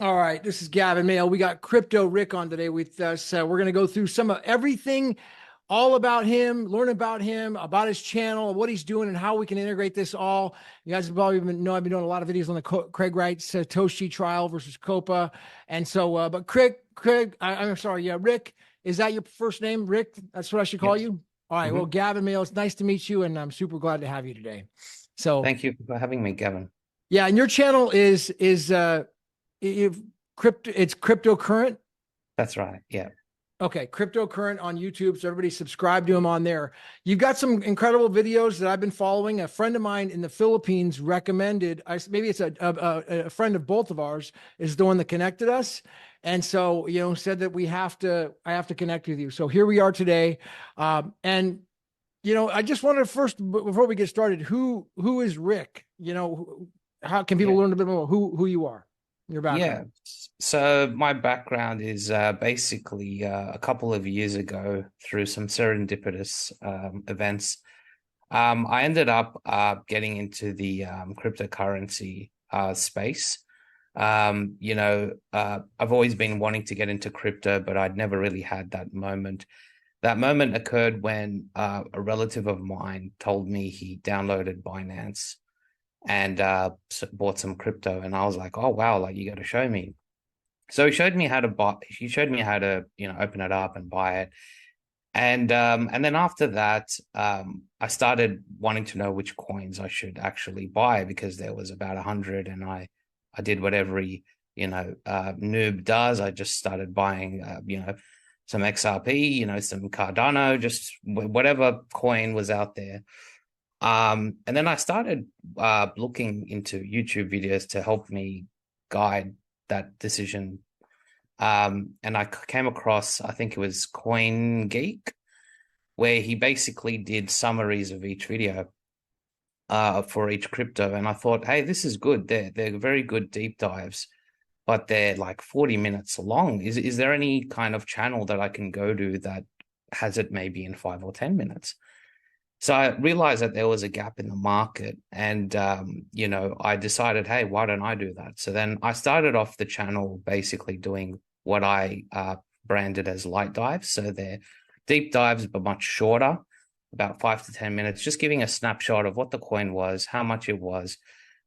All right, this is Gavin Mail. We got Crypto Rick on today with us. We're going to go through some of everything, all about him, learn about him, about his channel, what he's doing, and how we can integrate this all. You guys probably know I've been doing a lot of videos on the Craig Wright Satoshi trial versus Copa, and so. But I'm sorry, yeah, Rick. Is that your first name, Rick? That's what I should call Yes. you. All right. Well, hmm Gavin Mail, it's nice to meet you, and I'm super glad to have you today. So, Thank you for having me, Gavin. yeah, and your channel is if crypto, it's cryptocurrent. That's right. Yeah. Okay, cryptocurrent on YouTube. So everybody subscribe to him on there. You've got some incredible videos that I've been following. A friend of mine in the Philippines recommended. Maybe it's a friend of both of ours is the one that connected us, and so said that I have to connect with you. So here we are today, and I just wanted to first before we get started, who is Rick? How can people Yeah. learn a bit more who you are, your Yeah. background? So my background is basically a couple of years ago through some serendipitous events. I ended up getting into the cryptocurrency space. I've always been wanting to get into crypto, but I'd never really had that moment. That moment occurred when a relative of mine told me he downloaded Binance and bought some crypto, and I was like, "Oh wow! Like you got to show me." So he showed me how to buy. He showed me how to open it up and buy it, and then after that, I started wanting to know which coins I should actually buy because there was about 100, and I did what every noob does. I just started buying some XRP, some Cardano, just whatever coin was out there. And then I started looking into YouTube videos to help me guide that decision. And I came across, I think it was Coin Geek, where he basically did summaries of each video for each crypto. And I thought, hey, this is good. They're very good deep dives, but they're like 40 minutes long. Is there any kind of channel that I can go to that has it maybe in 5 or 10 minutes? So I realized that there was a gap in the market, and I decided, hey, why don't I do that? So then I started off the channel basically doing what I branded as light dives. So they're deep dives, but much shorter, about 5 to 10 minutes, just giving a snapshot of what the coin was, how much it was,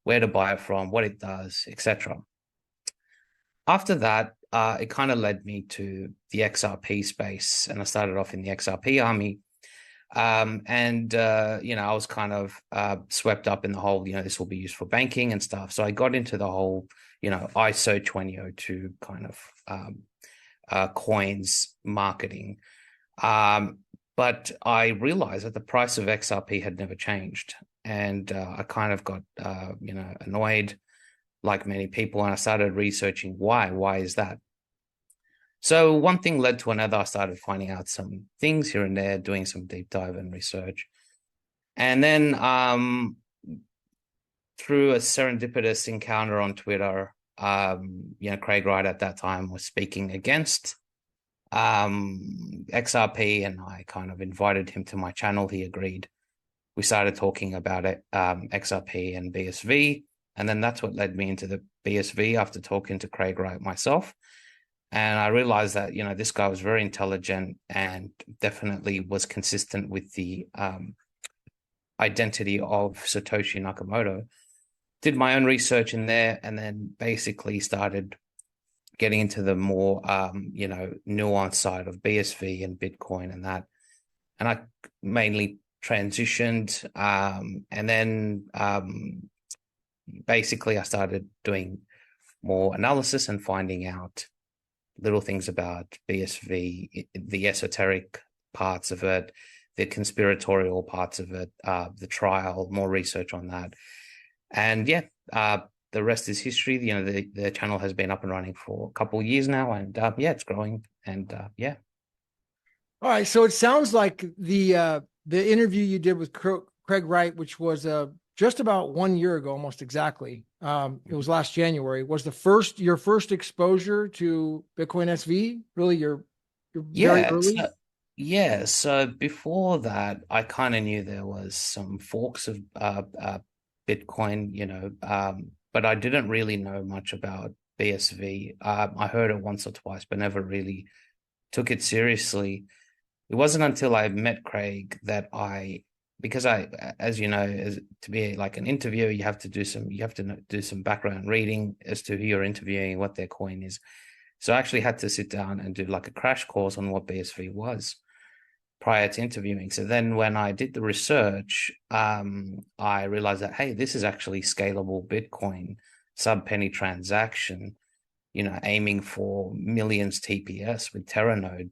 where to buy it from, what it does, etc. After that, it kind of led me to the XRP space, and I started off in the XRP army. I was kind of swept up in the whole, this will be used for banking and stuff. So I got into the whole, ISO 2002 kind of coins marketing. But I realized that the price of XRP had never changed. And I kind of got, annoyed like many people. And I started researching why. Why is that? So one thing led to another. I started finding out some things here and there, doing some deep dive and research. And then through a serendipitous encounter on Twitter, Craig Wright at that time was speaking against XRP, and I kind of invited him to my channel. He agreed. We started talking about it, XRP and BSV. And then that's what led me into the BSV after talking to Craig Wright myself. And I realized that, this guy was very intelligent and definitely was consistent with the identity of Satoshi Nakamoto. Did my own research in there, and then basically started getting into the more, nuanced side of BSV and Bitcoin and that. And I mainly transitioned. And then basically I started doing more analysis and finding out little things about BSV, the esoteric parts of it, the conspiratorial parts of it, the trial, more research on that. And yeah, the rest is history. The channel has been up and running for a couple of years now, and it's growing. And yeah. All right, so it sounds like the interview you did with Craig Wright, which was just about 1 year ago, almost exactly. It was last January. Was your first exposure to Bitcoin SV? Really, your very Yeah. early? So before that, I kind of knew there was some forks of Bitcoin, but I didn't really know much about BSV. I heard it once or twice, but never really took it seriously. It wasn't until I met Craig that because as you know, to be like an interviewer, you have to do some background reading as to who you're interviewing, what their coin is. So I actually had to sit down and do like a crash course on what BSV was prior to interviewing. So then when I did the research, I realized that, hey, this is actually scalable Bitcoin, sub penny transaction, aiming for millions TPS with Terranode,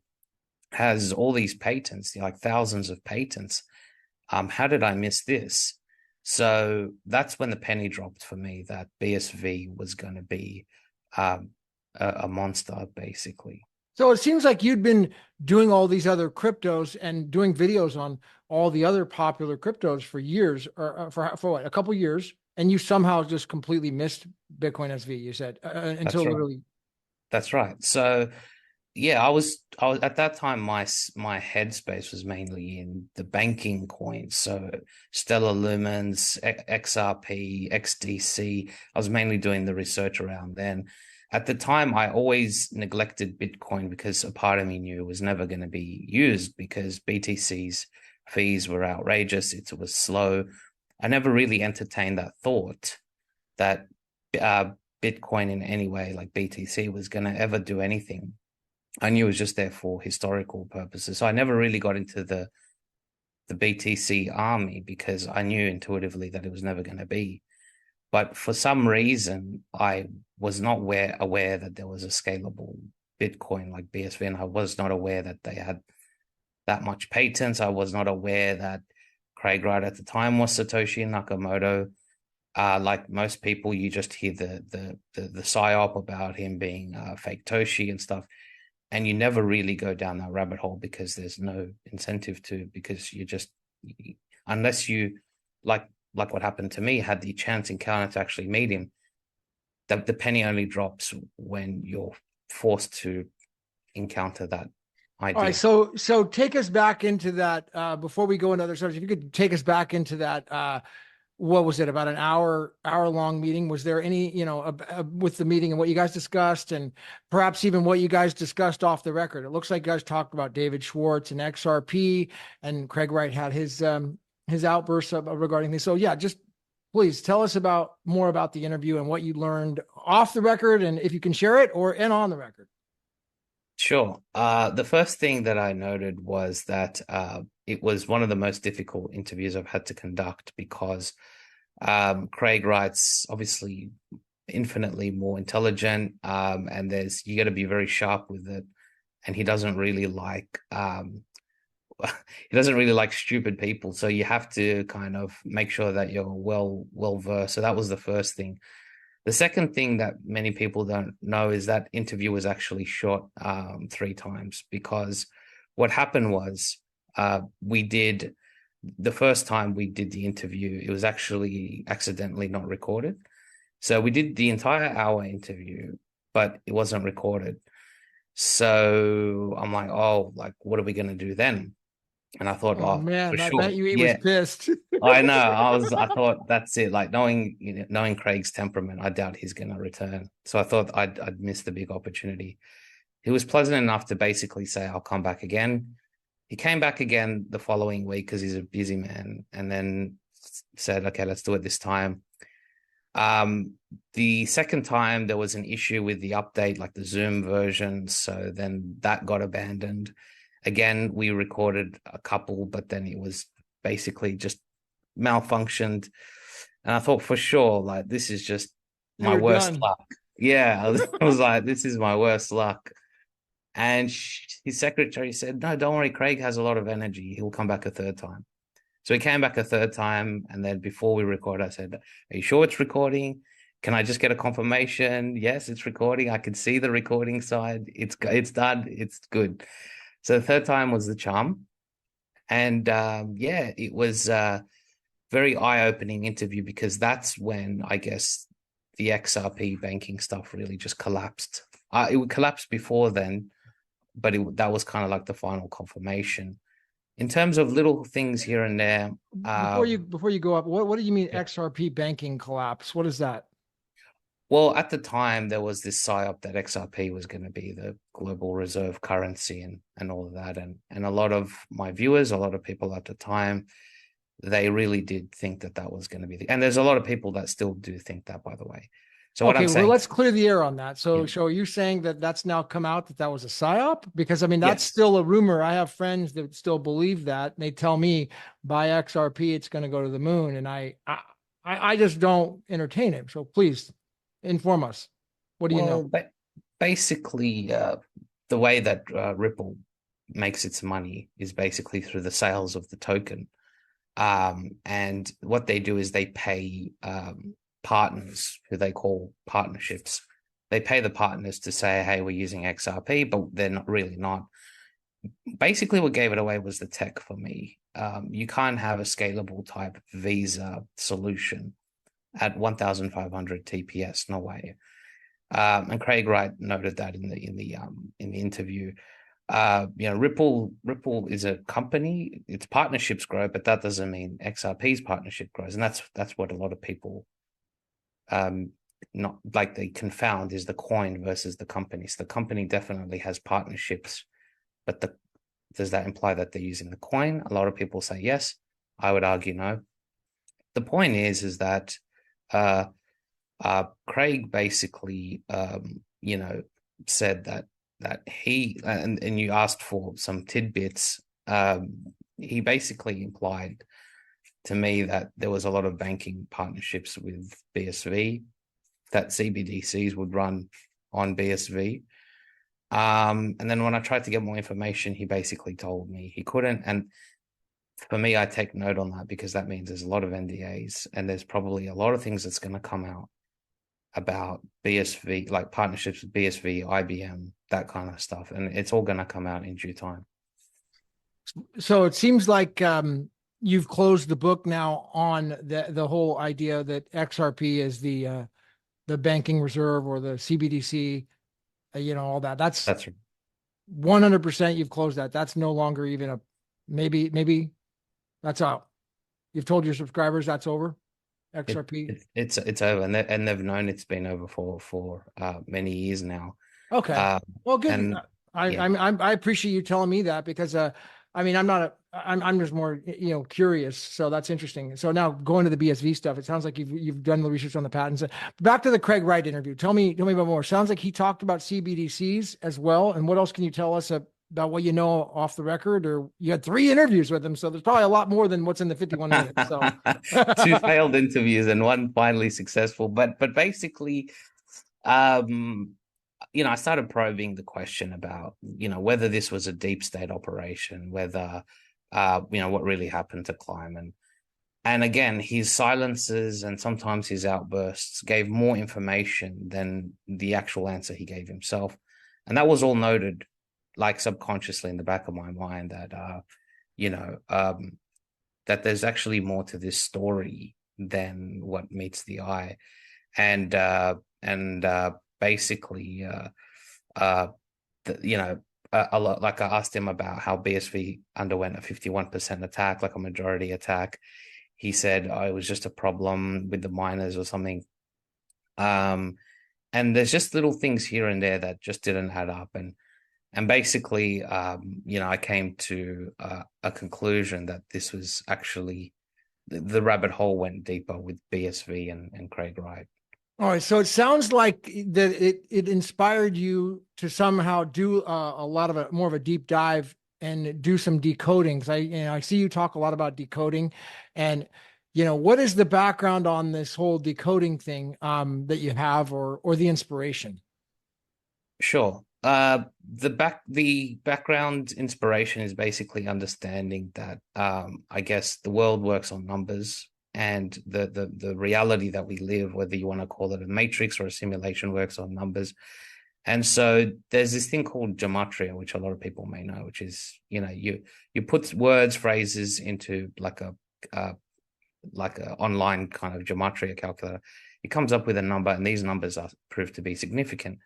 has all these patents, like thousands of patents. How did I miss this? So that's when the penny dropped for me that BSV was going to be a monster, basically. So it seems like you'd been doing all these other cryptos and doing videos on all the other popular cryptos for years, or for what, a couple years, and you somehow just completely missed Bitcoin SV. You said until That's right. literally. That's right. So yeah, I was at that time, my headspace was mainly in the banking coins. So Stellar Lumens, XRP, XDC. I was mainly doing the research around then. At the time, I always neglected Bitcoin because a part of me knew it was never going to be used because BTC's fees were outrageous. It was slow. I never really entertained that thought that uh, Bitcoin in any way, like BTC, was going to ever do anything. I knew it was just there for historical purposes. So I never really got into the BTC army because I knew intuitively that it was never going to be. But for some reason, I was not aware that there was a scalable Bitcoin like BSV, and I was not aware that they had that much patents. I was not aware that Craig Wright at the time was Satoshi Nakamoto. Like most people, you just hear the psyop about him being fake Toshi and stuff, and you never really go down that rabbit hole because there's no incentive to, because you just, unless you like what happened to me, had the chance encounter to actually meet him, the penny only drops when you're forced to encounter that All right, idea. so take us back into that before we go into other subjects. If you could take us back into that, what was it, about an hour long meeting? Was there any, with the meeting and what you guys discussed, and perhaps even what you guys discussed off the record? It looks like you guys talked about David Schwartz and XRP, and Craig Wright had his outbursts regarding this. So yeah, just please tell us about more about the interview and what you learned off the record, and if you can share it, or and on the record. Sure. The first thing that I noted was that it was one of the most difficult interviews I've had to conduct because Craig Wright's obviously infinitely more intelligent, and you got to be very sharp with it, and he doesn't really like he doesn't really like stupid people, so you have to kind of make sure that you're well versed. So that was the first thing. The second thing that many people don't know is that interview was actually shot 3 times because what happened was we did the first time we did the interview, it was actually accidentally not recorded. So we did the entire hour interview, but it wasn't recorded. So I'm like, oh, like, what are we going to do then? And I thought, Oh oh, for man, I bet sure. you he was Yeah, pissed. I know. I thought that's it. Like knowing Craig's temperament, I doubt he's going to return. So I thought I'd miss the big opportunity. He was pleasant enough to basically say, I'll come back again. He came back again the following week because he's a busy man, and then said, okay, let's do it this time. The second time there was an issue with the update, like the Zoom version. So then that got abandoned. Again, we recorded a couple, but then it was basically just malfunctioned. And I thought for sure, like, this is just my You're worst done. luck. Yeah, I was like, this is my worst luck. And his secretary said, no, don't worry. Craig has a lot of energy. He'll come back a third time. So he came back a third time. And then before we record, I said, are you sure it's recording? Can I just get a confirmation? Yes, it's recording. I can see the recording side. It's done. It's good. So the third time was the charm. And yeah, it was very eye-opening interview because that's when I guess the XRP banking stuff really just collapsed. It would collapse before then, but that was kind of like the final confirmation. In terms of little things here and there, Before uh, you go up, what do you mean yeah. XRP banking collapse? What is that? Well, at the time, there was this psyop that XRP was going to be the global reserve currency and all of that. And a lot of my viewers, a lot of people at the time, they really did think that that was going to be and there's a lot of people that still do think that, by the way. So what Okay, I'm well, saying, let's clear the air on that. yeah, So are you saying that that's now come out that that was a psyop? Because I mean, that's yes. still a rumor. I have friends that still believe that. And they tell me by XRP it's going to go to the moon, and I just don't entertain it. So please inform us. What do you know? Well, basically, the way that Ripple makes its money is basically through the sales of the token. And what they do is they pay partners who they call partnerships. They pay the partners to say, hey, we're using XRP, but they're not really not. Basically, what gave it away was the tech for me. You can't have a scalable type Visa solution at 1,500 TPS. No way. And Craig Wright noted that in the interview. Ripple is a company. Its partnerships grow, but that doesn't mean XRP's partnership grows, and that's what a lot of people not like they confound is the coin versus the company. So the company definitely has partnerships, but does that imply that they're using the coin? A lot of people say yes. I would argue no. The point is that Craig basically, said that he and you asked for some tidbits. He basically implied to me that there was a lot of banking partnerships with BSV, that CBDCs would run on BSV. And then when I tried to get more information, he basically told me he couldn't. And for me, I take note on that because that means there's a lot of NDAs and there's probably a lot of things that's going to come out about BSV, like partnerships with BSV, IBM, that kind of stuff. And it's all going to come out in due time. So it seems like you've closed the book now on the whole idea that XRP is the banking reserve or the CBDC, all that. That's That's 100% you've closed that. That's no longer even a maybe that's out. You've told your subscribers that's over. XRP. it's over, and they've known it's been over for many years now. Okay. Well, good. And I yeah, I appreciate you telling me that because I mean I'm just more curious. So that's interesting. So now going to the BSV stuff, it sounds like you've done the research on the patents. Back to the Craig Wright interview. Tell me about more. Sounds like he talked about CBDCs as well. And what else can you tell us about what you know off the record? Or you had 3 interviews with him, so there's probably a lot more than what's in the 51 minutes. So two failed interviews and one finally successful. But basically, um, I started probing the question about, whether this was a deep state operation, whether, what really happened to Kleiman. And again, his silences and sometimes his outbursts gave more information than the actual answer he gave himself. And that was all noted, like subconsciously in the back of my mind that, that there's actually more to this story than what meets the eye. And basically, a lot, like I asked him about how BSV underwent a 51% attack, like a majority attack. He said, oh, it was just a problem with the miners or something. And there's just little things here and there that just didn't add up. And basically, I came to a conclusion that this was actually the rabbit hole went deeper with BSV and Craig Wright. all right, so it sounds like that it inspired you to somehow do a lot of more of a deep dive and do some decoding. Because I see you talk a lot about decoding, and what is the background on this whole decoding thing that you have, or the inspiration? Sure. The background inspiration is basically understanding that I guess the world works on numbers, and the reality that we live, whether you want to call it a matrix or a simulation, works on numbers. And so there's this thing called gematria, which a lot of people may know, which is, you put words, phrases into like a online kind of gematria calculator. It comes up with a number, and these numbers are proved to be significant.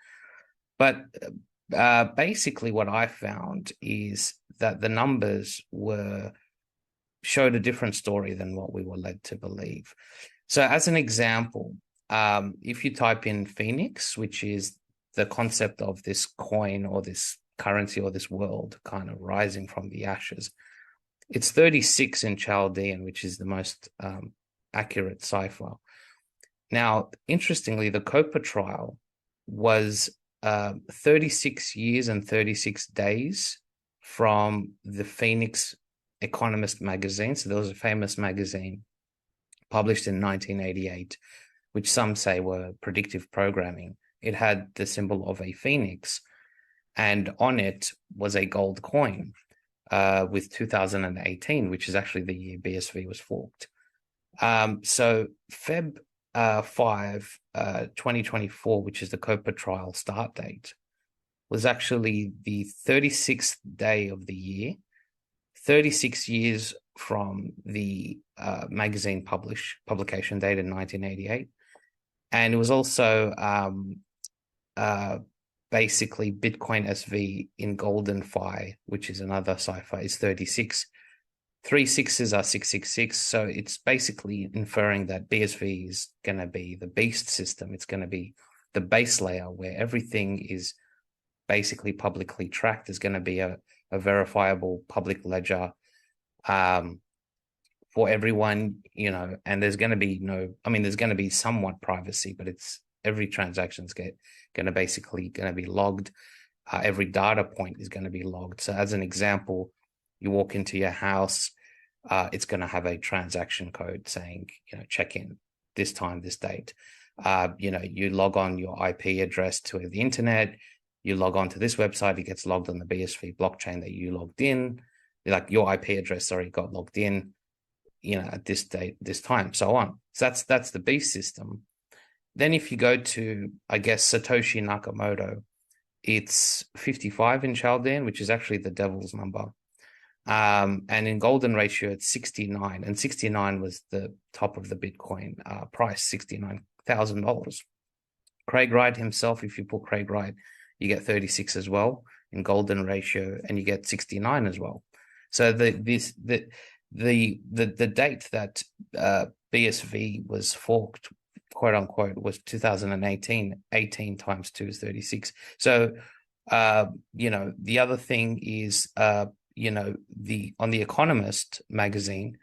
But basically, what I found is that the numbers showed a different story than what we were led to believe. So, as an example, if you type in Phoenix, which is the concept of this coin or this currency or this world kind of rising from the ashes, it's 36 in Chaldean, which is the most accurate cipher. Now, interestingly, the Copa trial was 36 years and 36 days from the Phoenix Economist magazine. So there was a famous magazine published in 1988, which some say were predictive programming. It had the symbol of a phoenix, and on it was a gold coin with 2018, which is actually the year BSV was forked. So Feb 5, 2024, which is the Copa trial start date, was actually the 36th day of the year, 36 years from the magazine publication date in 1988. And it was also basically Bitcoin SV in Golden Phi, which is another cipher, is 36. 3 sixes are 666. So it's basically inferring that BSV is going to be the beast system. It's going to be the base layer where everything is basically publicly tracked. There's going to be a verifiable public ledger for everyone, and there's going to be there's going to be somewhat privacy, but it's every transaction's going to be logged. Every data point is going to be logged. So as an example, you walk into your house, it's going to have a transaction code saying, check in this time, this date. You log on your IP address to the internet, you log on to this website, it gets logged on the BSV blockchain that you logged in, like your IP address, got logged in, at this date, this time, so on. So that's the beast system. Then if you go to, I guess, Satoshi Nakamoto, it's 55 in Chaldean, which is actually the devil's number. And in golden ratio, it's 69. And 69 was the top of the Bitcoin price, $69,000. Craig Wright himself, if you put Craig Wright, you get 36 as well in golden ratio, and you get 69 as well. So the date that BSV was forked, quote unquote, was 2018. 18 times 2 is 36. So the other thing is on the Economist magazine,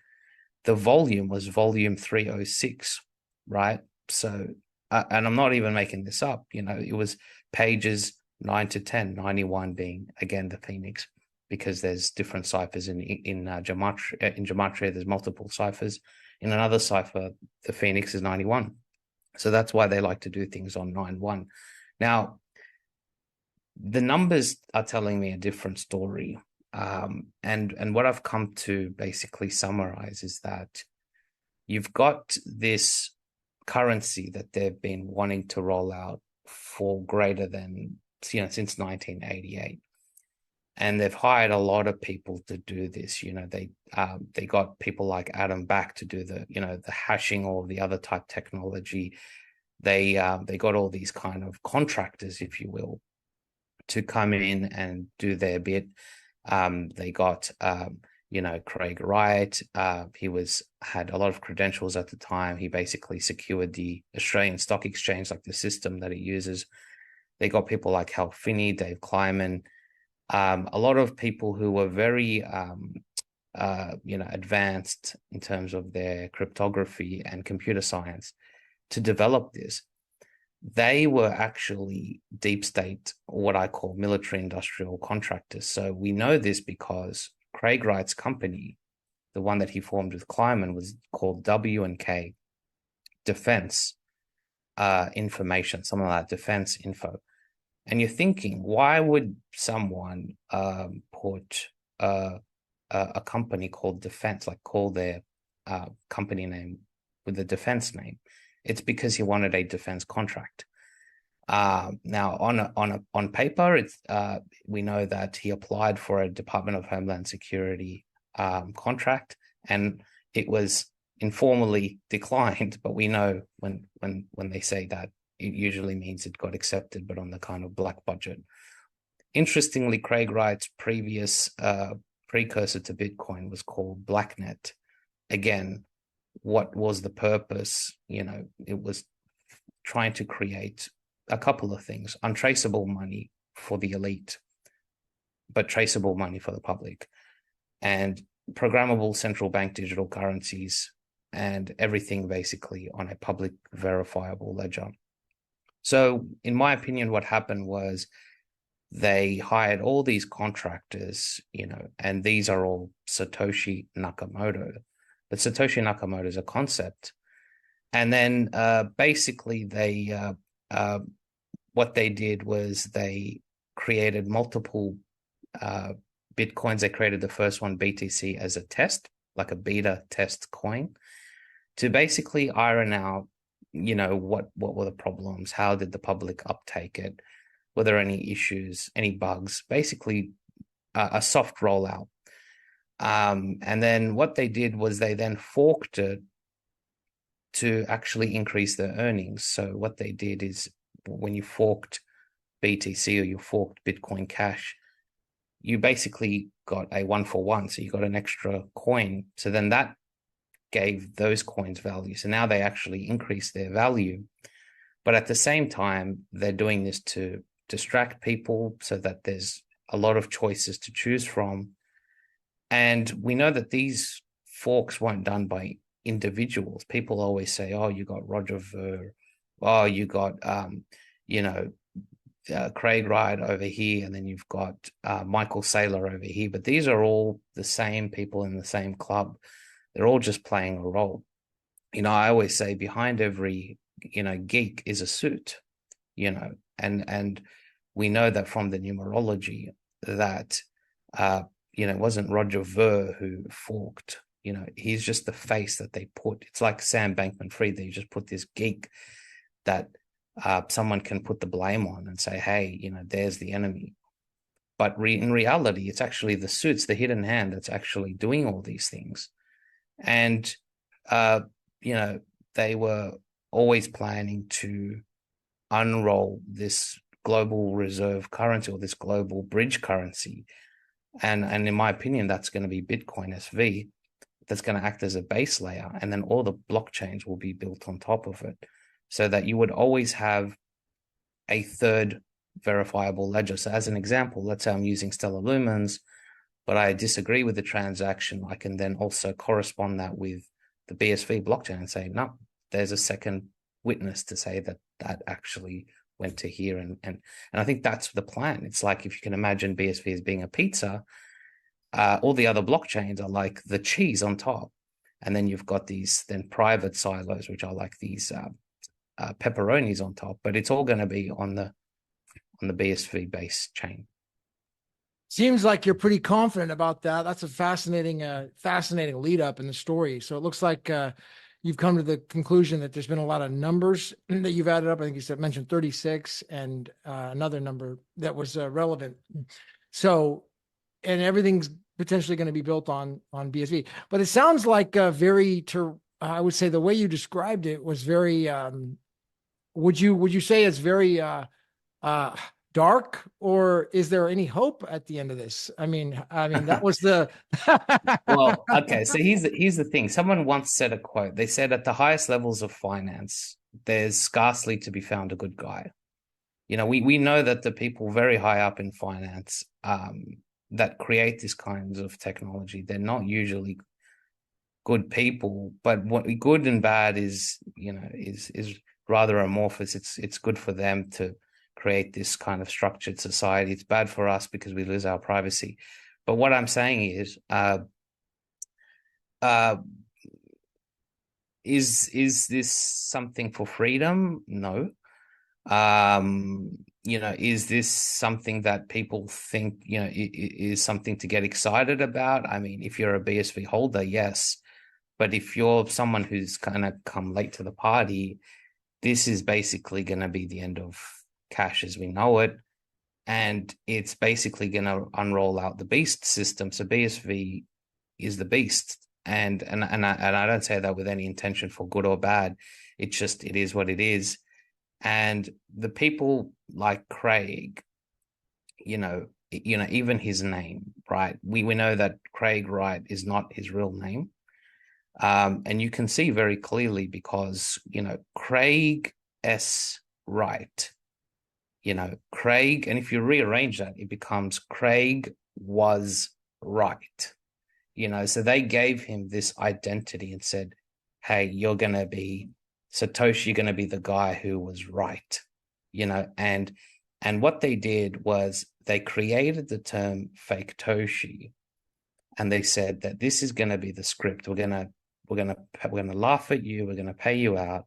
the volume was volume 306, right? So and I'm not even making this up, it was pages 9 to 10, 91 being again the Phoenix, because there's different ciphers in gematria. In gematria, there's multiple ciphers. In another cipher, the Phoenix is 91. So that's why they like to do things on 9-1. Now, the numbers are telling me a different story. And what I've come to basically summarize is that you've got this currency that they've been wanting to roll out for greater than, since 1988. And they've hired a lot of people to do this. They got people like Adam Back to do the hashing or the other type technology. They got all these kind of contractors, if you will, to come in and do their bit. They got Craig Wright. He had a lot of credentials at the time. He basically secured the Australian Stock Exchange, like the system that it uses. They got people like Hal Finney, Dave Kleiman, a lot of people who were very advanced in terms of their cryptography and computer science to develop this. They were actually deep state, what I call military industrial contractors. So we know this because Craig Wright's company, the one that he formed with Kleiman, was called W&K Defense Information, something like Defense Info. And you're thinking, why would someone put a company called Defense, like call their company name with the defense name? It's because he wanted a defense contract. Now, on paper, it's we know that he applied for a Department of Homeland Security contract, and it was informally declined. But we know when they say that, it usually means it got accepted, but on the kind of black budget. Interestingly, Craig Wright's previous precursor to Bitcoin was called Blacknet. Again, what was the purpose? It was trying to create a couple of things: untraceable money for the elite, but traceable money for the public, and programmable central bank digital currencies, and everything basically on a public verifiable ledger. So, in my opinion, what happened was they hired all these contractors, and these are all Satoshi Nakamoto. But Satoshi Nakamoto is a concept. And then basically what they did was they created multiple Bitcoins. They created the first one, BTC, as a test, like a beta test coin, to basically iron out, what were the problems? How did the public uptake it? Were there any issues, any bugs? Basically, a soft rollout. And then what they did was they then forked it to actually increase their earnings. So what they did is, when you forked BTC or you forked Bitcoin Cash, you basically got a 1-for-1. So you got an extra coin. So then that gave those coins value. So now they actually increase their value. But at the same time, they're doing this to distract people so that there's a lot of choices to choose from. And we know that these forks weren't done by individuals. People always say, oh, you got Roger Ver, oh, you got, Craig Wright over here, and then you've got Michael Saylor over here. But these are all the same people in the same club. They're all just playing a role. I always say behind every, geek is a suit, and we know that from the numerology that, it wasn't Roger Ver who forked. He's just the face that they put. It's like Sam Bankman-Fried. They just put this geek that someone can put the blame on and say, hey, there's the enemy. But in reality, it's actually the suits, the hidden hand, that's actually doing all these things. And, they were always planning to unroll this global reserve currency, or this global bridge currency. And in my opinion, that's going to be Bitcoin SV. That's going to act as a base layer. And then all the blockchains will be built on top of it, so that you would always have a third verifiable ledger. So as an example, let's say I'm using Stellar Lumens, but I disagree with the transaction. I can then also correspond that with the BSV blockchain and say, no, there's a second witness to say that that actually went to here. And I think that's the plan. It's like, if you can imagine BSV as being a pizza, all the other blockchains are like the cheese on top. And then you've got these then private silos, which are like these pepperonis on top, but it's all going to be on the BSV base chain. Seems like you're pretty confident about that. That's a fascinating lead up in the story. So it looks like you've come to the conclusion that there's been a lot of numbers that you've added up. I think you mentioned 36 and another number that was relevant. So, and everything's potentially going to be built on BSV. But it sounds like I would say the way you described it was very. Would you say it's very dark, or is there any hope at the end of this? I mean, that was the. Well, okay. So here's the thing. Someone once said a quote. They said, at the highest levels of finance, there's scarcely to be found a good guy. We know that the people very high up in finance that create these kinds of technology, they're not usually good people. But what good and bad is rather amorphous. It's good for them to create this kind of structured society. It's bad for us because we lose our privacy. But what I'm saying is this something for freedom? No. Is this something that people think, is something to get excited about? I mean, if you're a BSV holder, yes. But if you're someone who's kind of come late to the party, this is basically going to be the end of cash as we know it. And it's basically going to unroll out the beast system. So BSV is the beast. And I don't say that with any intention for good or bad. It is what it is. And the people like Craig, even his name, right? We know that Craig Wright is not his real name. And you can see very clearly because, Craig S Wright. Craig, and if you rearrange that, it becomes Craig was right. So they gave him this identity and said, hey, you're going to be Satoshi, you're going to be the guy who was right. And what they did was they created the term fake Toshi, and they said that this is going to be the script. We're going to laugh at you, we're going to pay you out,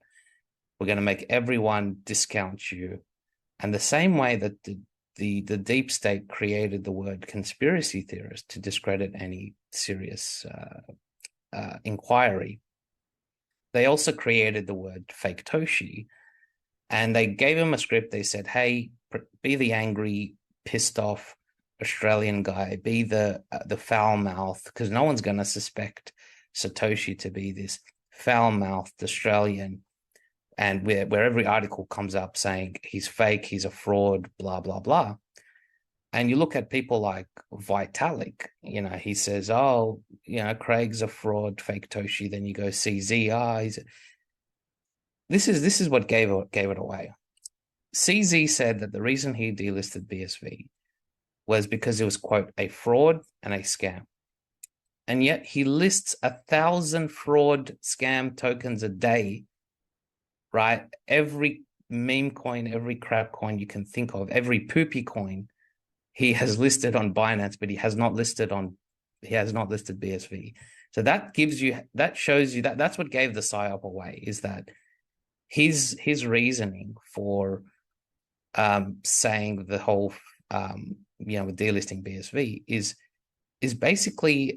we're going to make everyone discount you. And the same way that the deep state created the word conspiracy theorist to discredit any serious inquiry, they also created the word fake Toshi, and they gave him a script. They said, hey, be the angry, pissed off Australian guy, be the foul mouth, because no one's going to suspect Satoshi to be this foul mouthed Australian. And where every article comes up saying he's fake, he's a fraud, blah, blah, blah. And you look at people like Vitalik, he says, oh, Craig's a fraud, fake Toshi. Then you go CZ, this is what gave it away. CZ said that the reason he delisted BSV was because it was, quote, a fraud and a scam. And yet he lists 1,000 fraud scam tokens a day, right? Every meme coin, every crap coin you can think of, every poopy coin, he has listed on Binance, but he has not listed BSV. So that shows you that's what gave the psyop away, is that his reasoning for saying the whole with delisting BSV is basically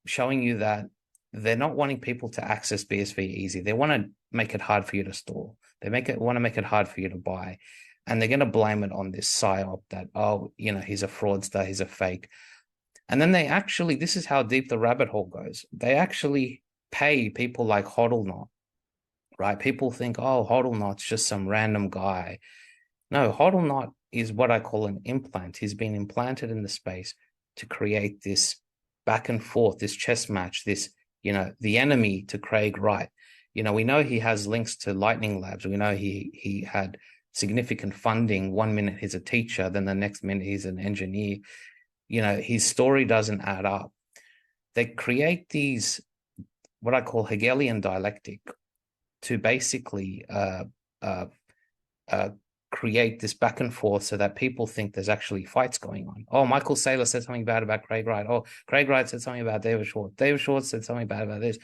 showing you that they're not wanting people to access BSV easy. They want to make it hard for you to store. They want to make it hard for you to buy. And they're going to blame it on this psyop that, he's a fraudster, he's a fake. And then this is how deep the rabbit hole goes. They actually pay people like HODLNOT, right? People think, oh, HODLNOT's just some random guy. No, HODLNOT is what I call an implant. He's been implanted in the space to create this back and forth, this chess match, this, the enemy to Craig Wright. We know he has links to Lightning Labs. We know he had significant funding. 1 minute he's a teacher, then the next minute he's an engineer. His story doesn't add up. They create these, what I call Hegelian dialectic, to basically create this back and forth so that people think there's actually fights going on. Oh, Michael Saylor said something bad about Craig Wright. Oh, Craig Wright said something about David Schwartz. David Schwartz said something bad about this.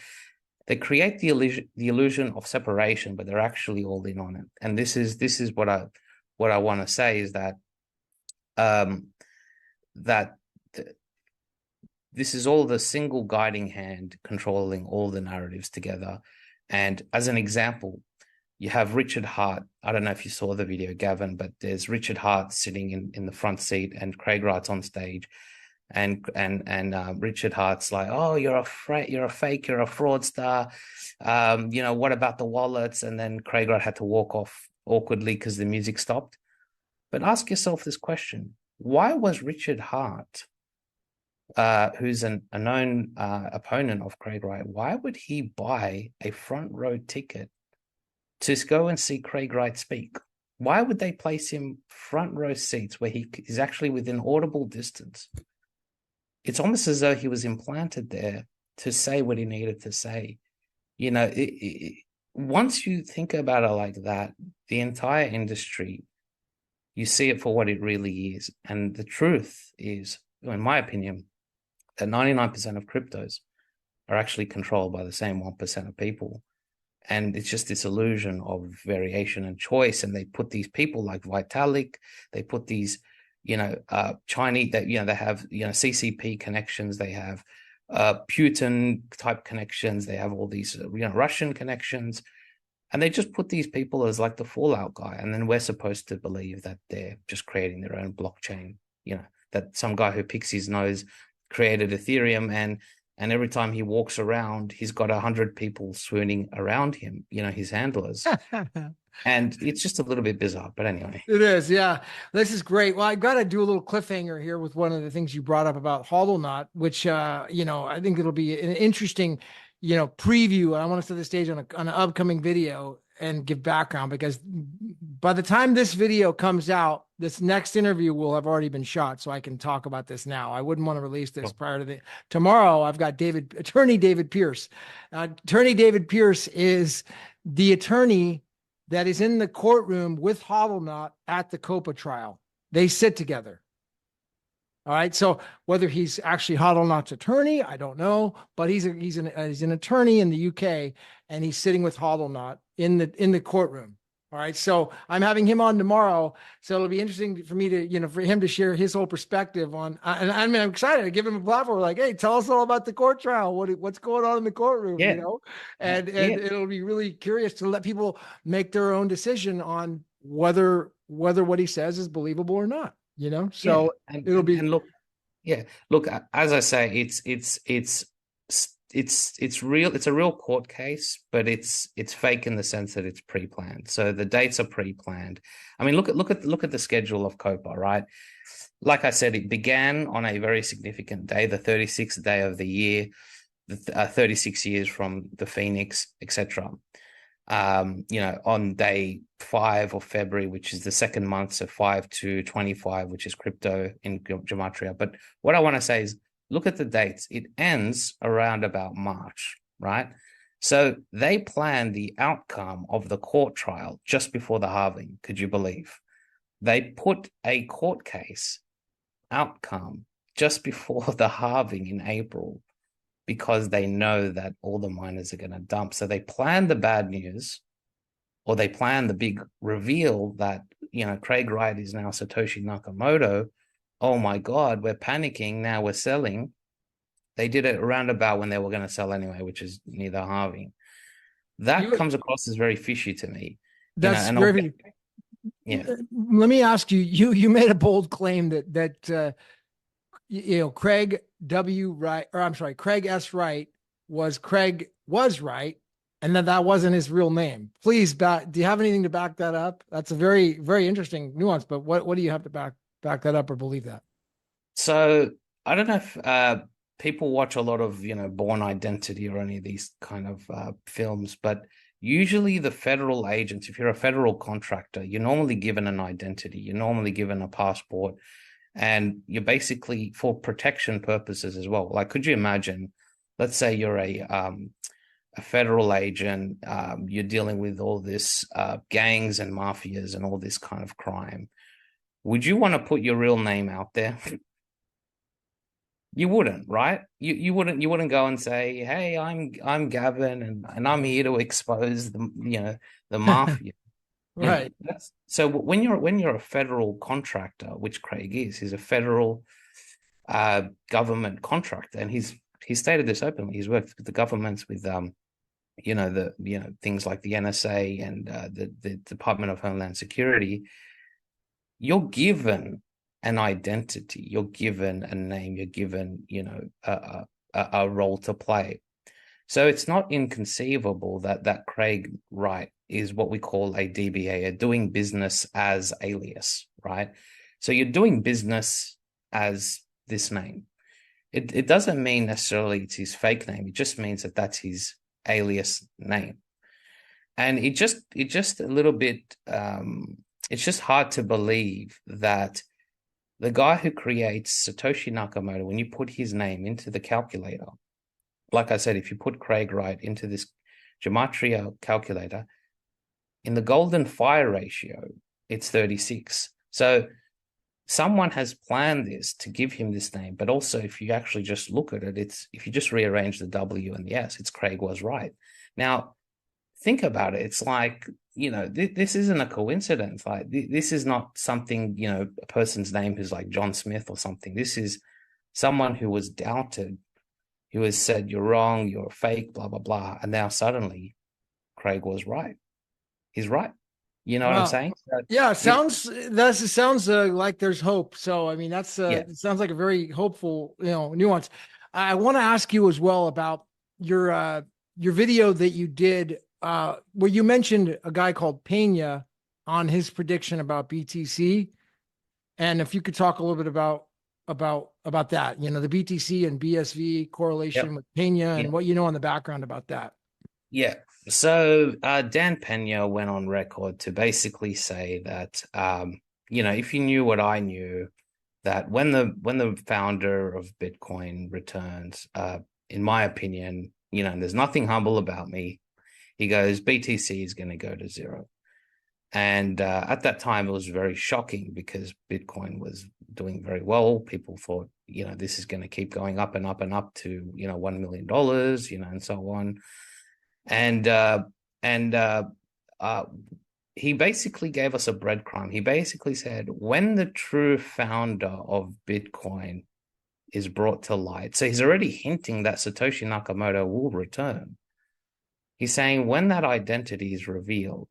They create the illusion of separation, but they're actually all in on it. And this is what I want to say, is that this is all the single guiding hand controlling all the narratives together. And as an example, you have Richard Hart. I don't know if you saw the video, Gavin, but there's Richard Hart sitting in the front seat and Craig Wright's on stage. And Richard Hart's like, oh, you're a fake, you're a fraudster. What about the wallets? And then Craig Wright had to walk off awkwardly because the music stopped. But ask yourself this question: why was Richard Hart, who's a known opponent of Craig Wright, why would he buy a front row ticket to go and see Craig Wright speak? Why would they place him front row seats where he is actually within audible distance? It's almost as though he was implanted there to say what he needed to say. Once you think about it like that, the entire industry, you see it for what it really is. And the truth is, in my opinion, that 99% of cryptos are actually controlled by the same 1% of people. And it's just this illusion of variation and choice. And they put these people like Vitalik, they put these Chinese, that they have CCP connections, they have Putin type connections, they have all these Russian connections, and they just put these people as like the fallout guy, and then we're supposed to believe that they're just creating their own blockchain. That some guy who picks his nose created Ethereum, and every time he walks around, he's got 100 people swooning around him, his handlers. And it's just a little bit bizarre, but anyway. It is, yeah. This is great. Well, I got to do a little cliffhanger here with one of the things you brought up about HODLNOT, which, I think it'll be an interesting, preview. I want to set the stage on an upcoming video. and give background, because by the time this video comes out, this next interview will have already been shot. So I can talk about this now. I wouldn't want to release this prior to tomorrow. I've got attorney David Pierce. Attorney David Pierce is the attorney that is in the courtroom with Hoddlenot at the Copa trial. They sit together. All right. So whether he's actually Hoddlenot's attorney, I don't know, but he's an attorney in the UK, and he's sitting with Hoddlenot in the courtroom. All right. So I'm having him on tomorrow. So it'll be interesting for me to, for him to share his whole perspective on, and I mean, I'm excited to give him a platform. Like, hey, tell us all about the court trial. What's going on in the courtroom, Yeah. and it'll be really curious to let people make their own decision on whether what he says is believable or not, so it'll be. And look, as I say, it's real. It's a real court case, but it's fake in the sense that it's pre-planned. So the dates are pre-planned. I mean, look at the schedule of Copa, right? Like I said, it began on a very significant day, the 36th day of the year, 36 years from the Phoenix, etc. On day 5 of February, which is the second month, so 5/2/25, which is crypto in gematria. But what I want to say is, look at the dates. It ends around about March, right? So they planned the outcome of the court trial just before the halving. Could you believe? They put a court case outcome just before the halving in April, because they know that all the miners are going to dump. So they plan the bad news, or they plan the big reveal that, Craig Wright is now Satoshi Nakamoto. Oh my God, we're panicking. Now we're selling. They did it around about when they were going to sell anyway, which is near the halving. That comes across as very fishy to me. That's very. Yeah. Let me ask you. You made a bold claim that Craig W. Wright, or I'm sorry, Craig S. Wright was Wright, and that wasn't his real name. Please, do you have anything to back that up? That's a very, very interesting nuance, but what do you have to back that up or believe that? So I don't know if people watch a lot of, Born Identity or any of these kind of films, but usually the federal agents, if you're a federal contractor, you're normally given an identity, you're normally given a passport, and you're basically for protection purposes as well. Like, could you imagine, let's say you're a federal agent, you're dealing with all this gangs and mafias and all this kind of crime. Would you want to put your real name out there? You wouldn't, right? You wouldn't go and say, "Hey, I'm Gavin, and I'm here to expose the mafia." Right. So when you're a federal contractor, which Craig is, he's a federal government contractor, and he's stated this openly. He's worked with the governments, with things like the NSA and the Department of Homeland Security. You're given an identity, you're given a name, you're given a role to play. So it's not inconceivable that Craig Wright is what we call a DBA, a doing business as alias, right? So you're doing business as this name. It doesn't mean necessarily it's his fake name. It just means that that's his alias name. And it just a little bit, it's just hard to believe that the guy who creates Satoshi Nakamoto, when you put his name into the calculator, like I said, if you put Craig Wright into this gematria calculator, in the golden fire ratio, it's 36. So someone has planned this to give him this name, but also if you actually just look at it, if you just rearrange the W and the S, it's Craig was right. Now, think about it. It's like, this isn't a coincidence. Like, this is not something, a person's name who's like John Smith or something. This is someone who was doubted, who has said, you're wrong, you're fake, blah, blah, blah. And now suddenly Craig was right. He's right. You know what I'm saying? Yeah, it sounds like there's hope. So, I mean, it sounds like a very hopeful, nuance. I want to ask you as well about your video that you did, where you mentioned a guy called Pena on his prediction about BTC. And if you could talk a little bit about that, the BTC and BSV correlation with Pena and what you know on the background about that. Yeah. So Dan Pena went on record to basically say that, if you knew what I knew, that when the founder of Bitcoin returns, in my opinion, there's nothing humble about me. He goes, BTC is going to go to zero. And at that time, it was very shocking because Bitcoin was doing very well. People thought, this is going to keep going up and up and up to, $1 million, and so on. And and he basically gave us a breadcrumb. He basically said, when the true founder of Bitcoin is brought to light, so he's already hinting that Satoshi Nakamoto will return. He's saying when that identity is revealed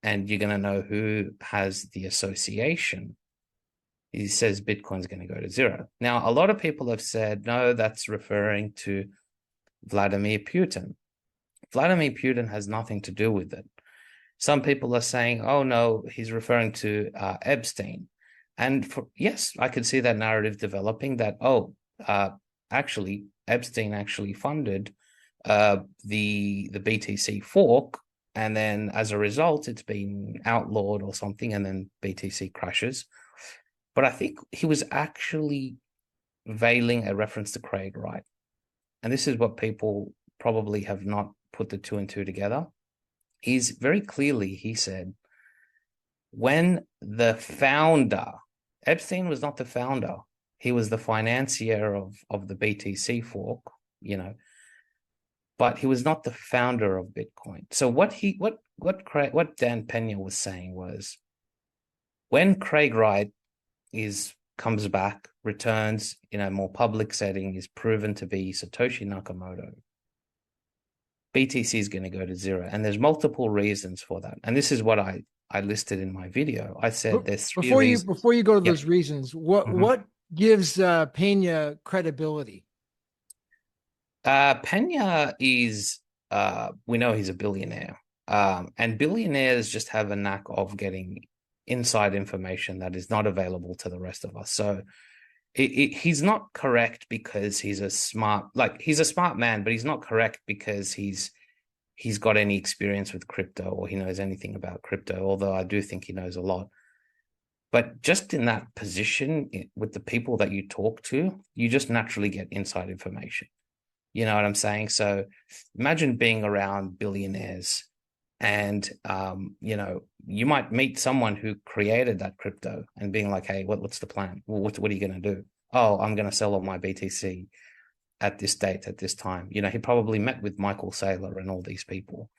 and you're going to know who has the association, he says Bitcoin's going to go to zero. Now, a lot of people have said, no, that's referring to Vladimir Putin. Vladimir Putin has nothing to do with it. Some people are saying, oh, no, he's referring to Epstein. And yes, I could see that narrative developing that, actually, Epstein actually funded the BTC fork. And then as a result, it's been outlawed or something, and then BTC crashes. But I think he was actually veiling a reference to Craig Wright. And this is what people probably have not put the two and two together. He's very clearly, he said, when the founder, Epstein was not the founder, he was the financier of the BTC fork, but he was not the founder of Bitcoin. So what Dan Pena was saying was, when Craig Wright comes back, returns in a more public setting, is proven to be Satoshi Nakamoto, BTC is going to go to zero. And there's multiple reasons for that. And this is what I listed in my video. I said there's three reasons. Before you go to those reasons, what gives Pena credibility? Pena is, we know he's a billionaire. And billionaires just have a knack of getting inside information that is not available to the rest of us. So he's not correct because he's a smart man, but he's not correct because he's got any experience with crypto or he knows anything about crypto, although I do think he knows a lot. But just in that position with the people that you talk to, you just naturally get inside information. You know what I'm saying? So imagine being around billionaires and, you might meet someone who created that crypto and being like, hey, what's the plan? What are you going to do? Oh, I'm going to sell all my BTC at this date, at this time. He probably met with Michael Saylor and all these people.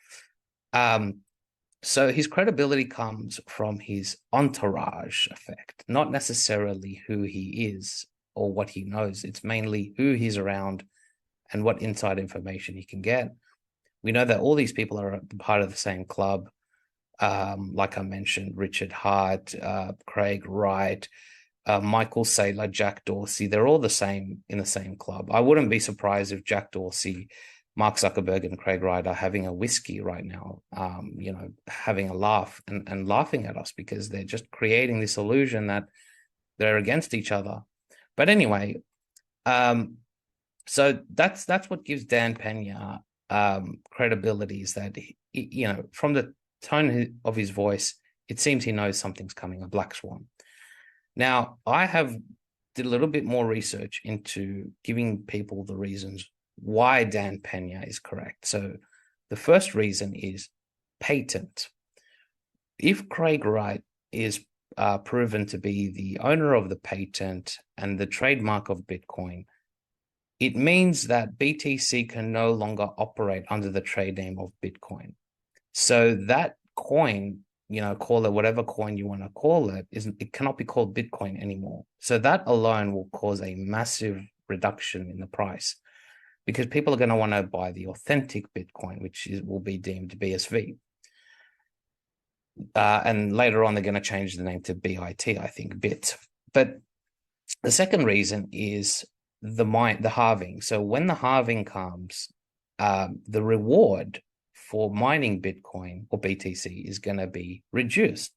So his credibility comes from his entourage effect, not necessarily who he is or what he knows. It's mainly who he's around and what inside information he can get. We know that all these people are part of the same club. Like I mentioned, Richard Hart, Craig Wright, Michael Saylor, Jack Dorsey, they're all the same in the same club. I wouldn't be surprised if Jack Dorsey, Mark Zuckerberg, and Craig Wright are having a whiskey right now, having a laugh and laughing at us because they're just creating this illusion that they're against each other. But anyway, so that's what gives Dan Pena credibility, is that from the tone of his voice, it seems he knows something's coming, a black swan. Now, I did a little bit more research into giving people the reasons why Dan Pena is correct. So the first reason is patent. If Craig Wright is proven to be the owner of the patent and the trademark of Bitcoin, it means that BTC can no longer operate under the trade name of Bitcoin. So that coin, call it whatever coin you want to call it, it cannot be called Bitcoin anymore. So that alone will cause a massive reduction in the price because people are going to want to buy the authentic Bitcoin, which will be deemed BSV. And later on, they're going to change the name to BIT, I think, BIT. But the second reason is the halving. So when the halving comes, the reward for mining Bitcoin or BTC is going to be reduced.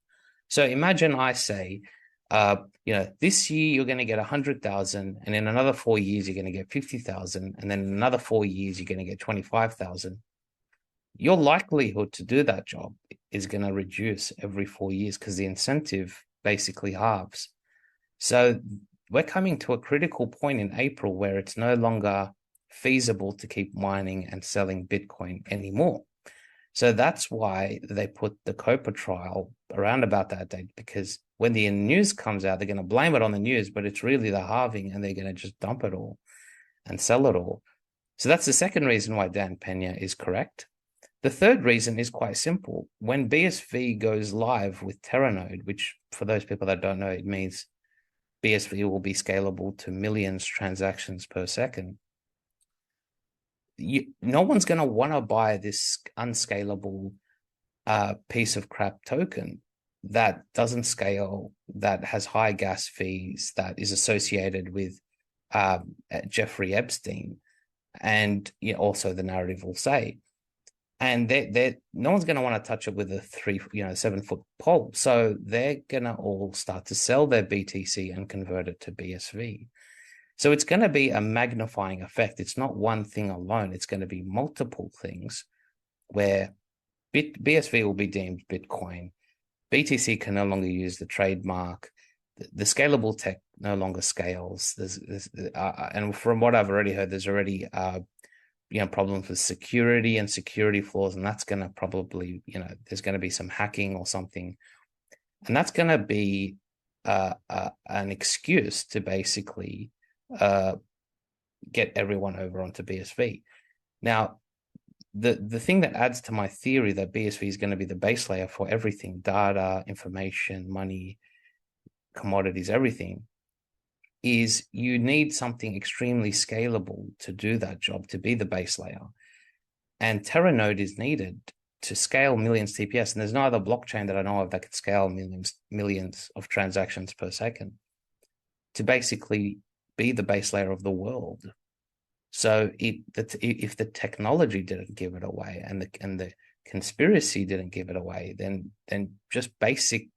So imagine I say, this year you're going to get 100,000, and in another 4 years you're going to get 50,000, and then in another 4 years you're going to get 25,000. your likelihood to do that job is going to reduce every 4 years because the incentive basically halves. So we're coming to a critical point in April where it's no longer feasible to keep mining and selling Bitcoin anymore. So that's why they put the COPA trial around about that date, because when the news comes out, they're going to blame it on the news, but it's really the halving and they're going to just dump it all and sell it all. So that's the second reason why Dan Pena is correct. The third reason is quite simple. When BSV goes live with Terranode, which for those people that don't know, it means BSV will be scalable to millions transactions per second. No one's going to want to buy this unscalable piece of crap token that doesn't scale, that has high gas fees, that is associated with Jeffrey Epstein, and also the narrative will say. And no one's going to want to touch it with a 7-foot pole. So they're going to all start to sell their BTC and convert it to BSV. So it's going to be a magnifying effect. It's not one thing alone. It's going to be multiple things where BSV will be deemed Bitcoin. BTC can no longer use the trademark. The scalable tech no longer scales. And from what I've already heard, there's already problems with security and security flaws, and that's going to probably, there's going to be some hacking or something, and that's going to be an excuse to basically get everyone over onto BSV. Now, the thing that adds to my theory that BSV is going to be the base layer for everything, data, information, money, commodities, everything, is you need something extremely scalable to do that job, to be the base layer. And Terranode is needed to scale millions TPS. And there's no other blockchain that I know of that could scale millions of transactions per second to basically be the base layer of the world. So if the technology didn't give it away and the conspiracy didn't give it away, then just basic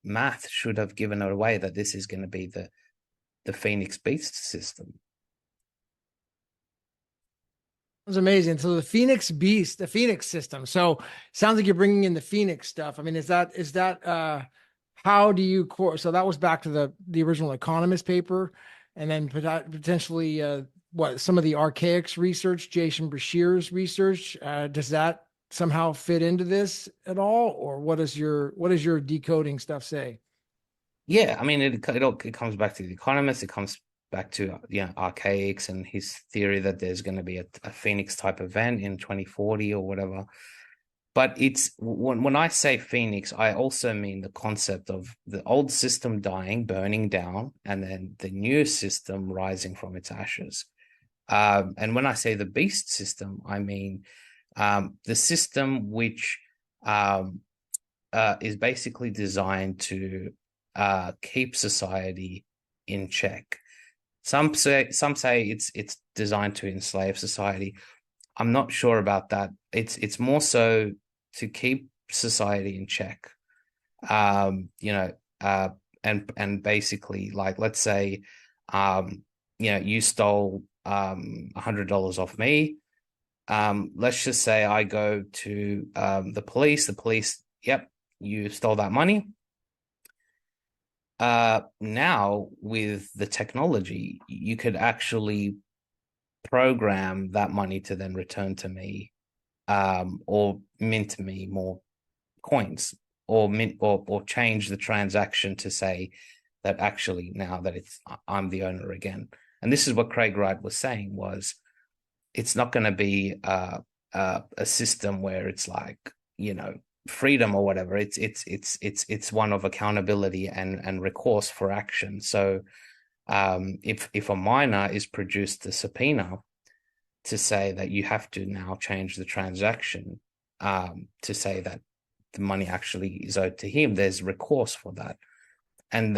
math should have given it away that this is going to be the Phoenix Beast system. It was amazing. So the Phoenix Beast, the Phoenix system. So sounds like you're bringing in the Phoenix stuff. I mean, is that how do you so that was back to the original Economist paper, and then potentially what some of the archaics research, Jason Bashir's research. Does that somehow fit into this at all, or what does your decoding stuff say? Yeah, I mean, it comes back to the Economist. It comes back to archaics and his theory that there's going to be a Phoenix type event in 2040 or whatever. But it's when I say Phoenix, I also mean the concept of the old system dying, burning down, and then the new system rising from its ashes. And when I say the beast system, I mean the system which is basically designed to keep society in check. Some say it's designed to enslave society. I'm not sure about that. It's more so to keep society in check. And basically, like, let's say, you stole $100 off me. Let's just say I go to the police. The police, yep, you stole that money. Now with the technology, you could actually program that money to then return to me, or mint me more coins, or change the transaction to say that actually now that I'm the owner again. And this is what Craig Wright was saying, was it's not going to be a system where it's like, freedom or whatever. It's one of accountability and recourse for action. So if a miner is produced a subpoena to say that you have to now change the transaction, to say that the money actually is owed to him, there's recourse for that, and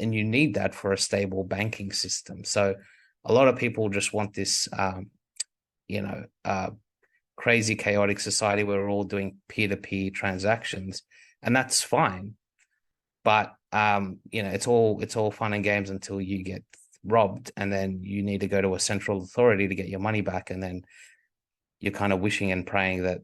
you need that for a stable banking system. So a lot of people just want this crazy chaotic society where we're all doing peer-to-peer transactions, and that's fine, but it's all fun and games until you get robbed, and then you need to go to a central authority to get your money back, and then you're kind of wishing and praying that,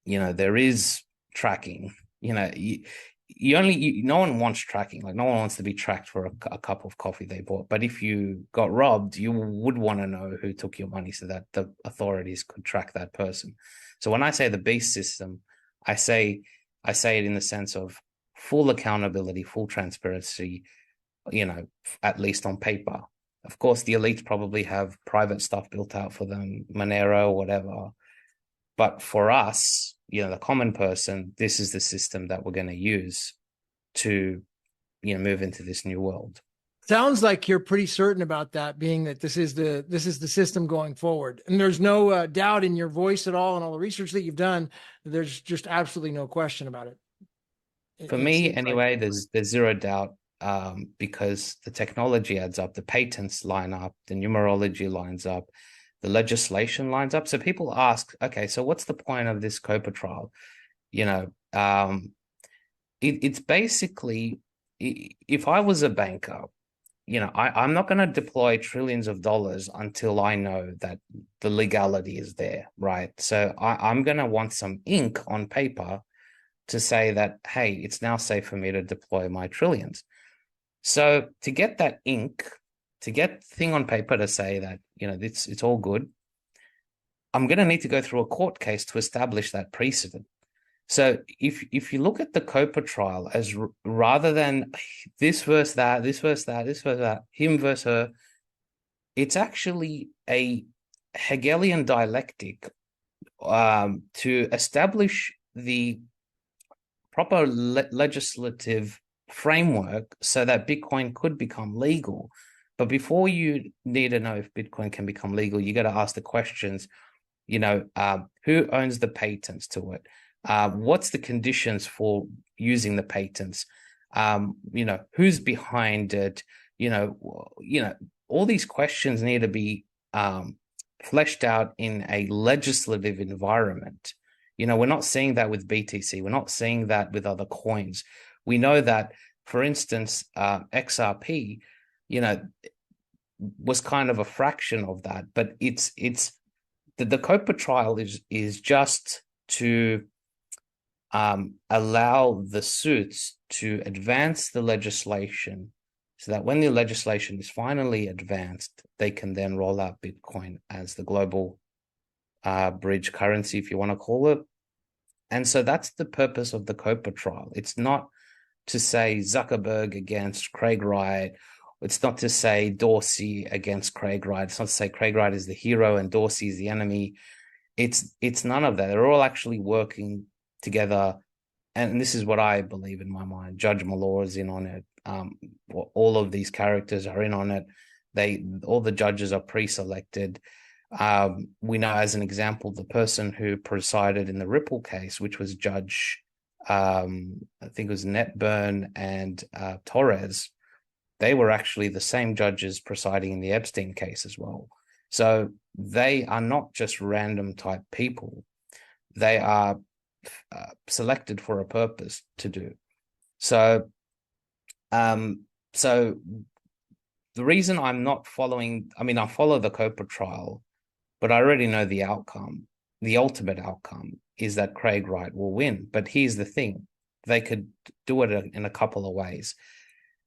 there is tracking. No one wants tracking. Like, no one wants to be tracked for a cup of coffee they bought. But if you got robbed, you would want to know who took your money so that the authorities could track that person. So when I say the beast system, I say it in the sense of full accountability, full transparency, at least on paper. Of course, the elites probably have private stuff built out for them, Monero or whatever. But for us, the common person, this is the system that we're going to use to, move into this new world. Sounds like you're pretty certain about that, being that this is the system going forward, and there's no doubt in your voice at all, and all the research that you've done. There's just absolutely no question about it. For It me, seems anyway, like there's zero doubt, because the technology adds up, the patents line up, the numerology lines up, the legislation lines up. So people ask, okay, so what's the point of this COPA trial? It's basically, if I was a banker, I'm not going to deploy trillions of dollars until I know that the legality is there, right? So I'm going to want some ink on paper to say that, hey, it's now safe for me to deploy my trillions. So to get that ink, to get thing on paper to say that, it's all good, I'm going to need to go through a court case to establish that precedent. So if you look at the COPA trial as rather than this versus that, this versus that, this versus that, him versus her, it's actually a Hegelian dialectic to establish the proper legislative framework so that Bitcoin could become legal. But before you need to know if Bitcoin can become legal, you got to ask the questions, who owns the patents to it? What's the conditions for using the patents? Who's behind it? All these questions need to be fleshed out in a legislative environment. We're not seeing that with BTC. We're not seeing that with other coins. We know that, for instance, XRP, was kind of a fraction of that, but it's the COPA trial is just to allow the suits to advance the legislation so that when the legislation is finally advanced, they can then roll out Bitcoin as the global bridge currency, if you want to call it. And so that's the purpose of the COPA trial. It's not to say Zuckerberg against Craig Wright. It's not to say Dorsey against Craig Wright. It's not to say Craig Wright is the hero and Dorsey is the enemy. It's none of that. They're all actually working together. And this is what I believe in my mind. Judge Malloy is in on it. All of these characters are in on it. All the judges are pre-selected. We know, as an example, the person who presided in the Ripple case, which was Judge, I think it was Netburn and Torres, they were actually the same judges presiding in the Epstein case as well. So they are not just random type people. They are selected for a purpose to do. So the reason I'm not following, I follow the COPA trial, but I already know the outcome. The ultimate outcome is that Craig Wright will win. But here's the thing. They could do it in a couple of ways.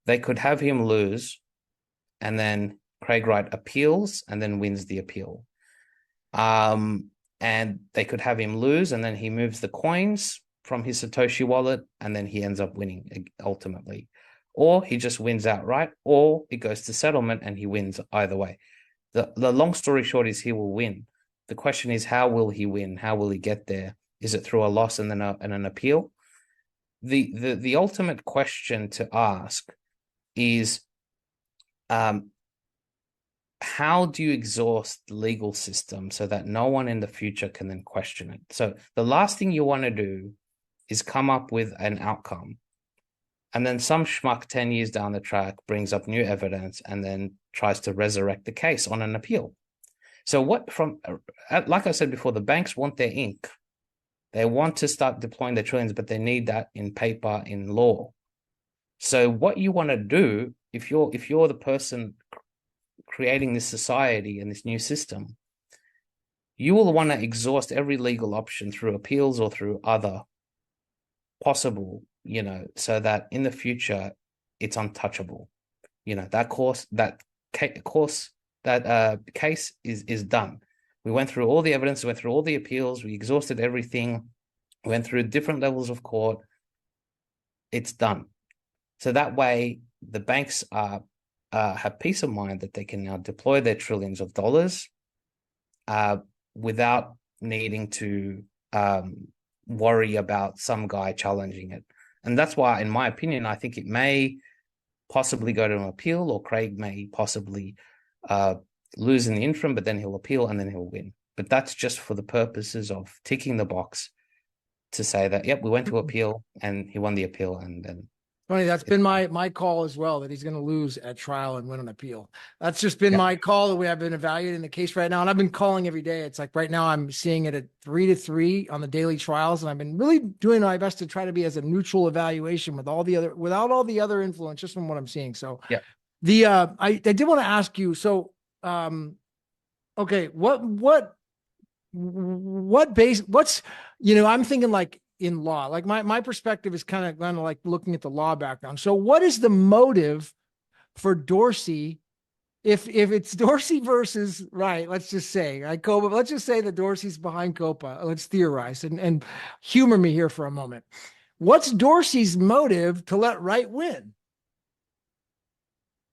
They could have him lose, and then Craig Wright appeals and then wins the appeal. And they could have him lose, and then he moves the coins from his Satoshi wallet, and then he ends up winning ultimately. Or he just wins outright, or it goes to settlement and he wins either way. The long story short is he will win. The question is, how will he win? How will he get there? Is it through a loss and then an appeal? The ultimate question to ask is, how do you exhaust the legal system so that no one in the future can then question it? So the last thing you want to do is come up with an outcome, and then some schmuck 10 years down the track brings up new evidence and then tries to resurrect the case on an appeal. So like I said before, the banks want their ink. They want to start deploying their trillions, but they need that in paper, in law. So what you want to do, if you're the person creating this society and this new system, you will want to exhaust every legal option through appeals or through other possible, so that in the future it's untouchable. That case is done. We went through all the evidence, we went through all the appeals, we exhausted everything, we went through different levels of court. It's done. So that way, the banks have peace of mind that they can now deploy their trillions of dollars without needing to worry about some guy challenging it. And that's why, in my opinion, I think it may possibly go to an appeal, or Craig may possibly lose in the interim, but then he'll appeal and then he'll win. But that's just for the purposes of ticking the box to say that, yep, we went to appeal and he won the appeal, and then Funny, that's been my call as well, that he's going to lose at trial and win an appeal. That's just been my call that we have been evaluating the case right now. And I've been calling every day. It's like right now I'm seeing it at 3-3 on the daily trials. And I've been really doing my best to try to be as a neutral evaluation without all the other influence, just from what I'm seeing. So I did want to ask you, so okay, what's, I'm thinking like, in law, like my perspective is kind of like looking at the law background. So what is the motive for Dorsey? If it's Dorsey versus Wright, let's just say, right, Copa, let's just say that Dorsey's behind Copa. Let's theorize and humor me here for a moment. What's Dorsey's motive to let Wright win?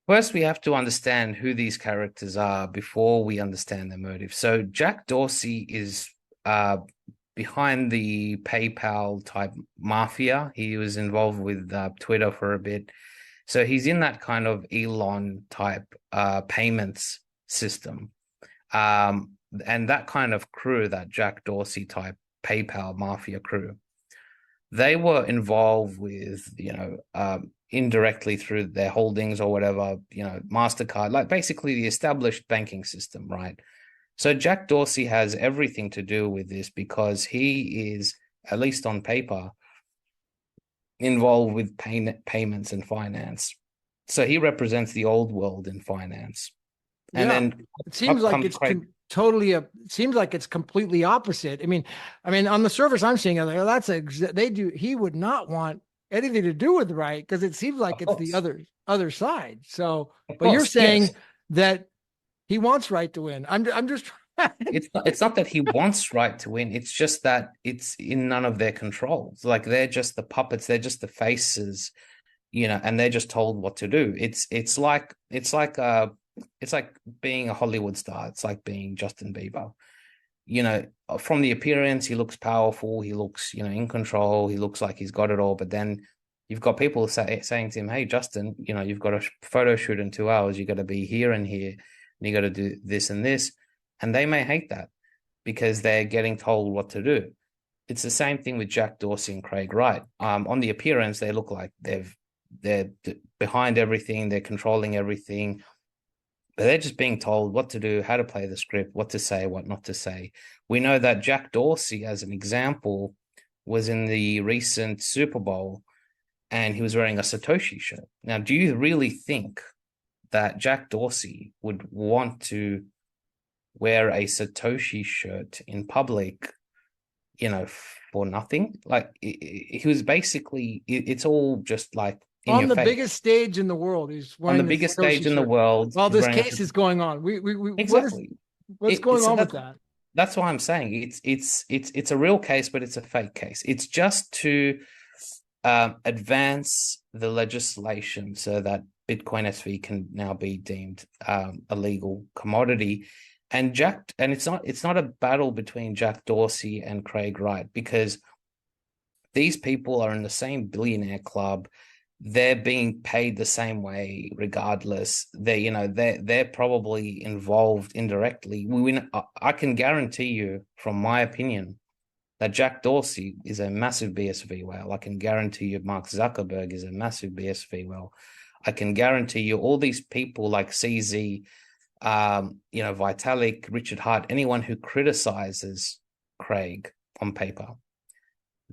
First, we have to understand who these characters are before we understand their motive. So Jack Dorsey is behind the PayPal type mafia. He was involved with Twitter for a bit. So he's in that kind of Elon type payments system. And that kind of crew, that Jack Dorsey type PayPal mafia crew, they were involved with, indirectly through their holdings or whatever, MasterCard, like basically the established banking system, right? So Jack Dorsey has everything to do with this because he is, at least on paper, involved with payments and finance. So he represents the old world in finance. And then it seems like it's seems like it's completely opposite. I mean, on the surface, I'm seeing he would not want anything to do with Wright, because it seems like it's the other side. So, but you're saying that he wants Wright to win. I'm just it's not that he wants Wright to win. It's just that it's in none of their control. Like, they're just the puppets. They're just the faces, and they're just told what to do. It's like being a Hollywood star. It's like being Justin Bieber. From the appearance, he looks powerful. He looks, in control. He looks like he's got it all. But then you've got people saying to him, "Hey, Justin, you've got a photo shoot in 2 hours. You got to be here and here, and you got to do this and this." And they may hate that because they're getting told what to do. It's the same thing with Jack Dorsey and Craig Wright. On the appearance, they look like they're behind everything. They're controlling everything. But they're just being told what to do, how to play the script, what to say, what not to say. We know that Jack Dorsey, as an example, was in the recent Super Bowl and he was wearing a Satoshi shirt. Now, do you really think that Jack Dorsey would want to wear a Satoshi shirt in public, for nothing? Like, he was basically, it's all just like, on the biggest stage in the world. He's on the biggest stage in the world. While this case is going on, exactly. What's going on with that? That's why I'm saying it's a real case, but it's a fake case. It's just to advance the legislation so that Bitcoin SV can now be deemed a legal commodity. And it's not a battle between Jack Dorsey and Craig Wright, because these people are in the same billionaire club. They're being paid the same way regardless. They're probably involved indirectly. I can guarantee you, from my opinion, that Jack Dorsey is a massive BSV whale. I can guarantee you Mark Zuckerberg is a massive BSV whale. I can guarantee you all these people like CZ, Vitalik, Richard Hart, anyone who criticizes Craig on paper,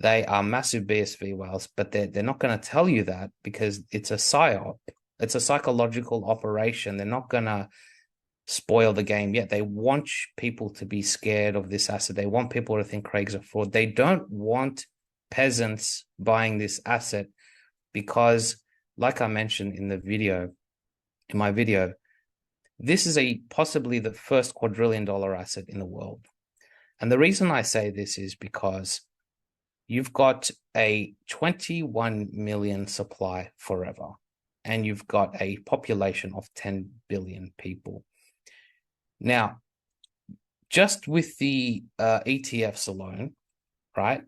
they are massive BSV whales, but they're not going to tell you that because it's a psyop. It's a psychological operation. They're not going to spoil the game. Yet they want people to be scared of this asset. They want people to think Craig's a fraud. They don't want peasants buying this asset because, like I mentioned in my video, this is possibly the first quadrillion-dollar asset in the world. And the reason I say this is because you've got a 21 million supply forever, and you've got a population of 10 billion people. Now, just with the ETFs alone, right?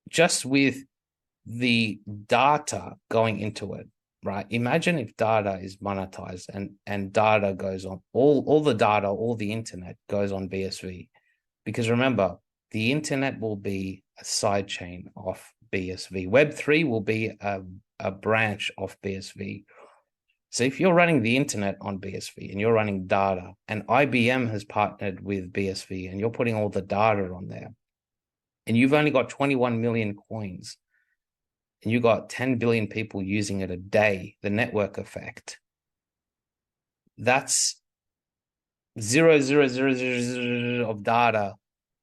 Just with the data going into it, right? Imagine if data is monetized and data goes on, all the data, all the internet goes on BSV. Because remember, the internet will be a side chain of BSV. Web3 will be a branch of BSV. So if you're running the internet on BSV and you're running data, and IBM has partnered with BSV and you're putting all the data on there, and you've only got 21 million coins, and you got 10 billion people using it a day, the network effect, that's 0.0000 of data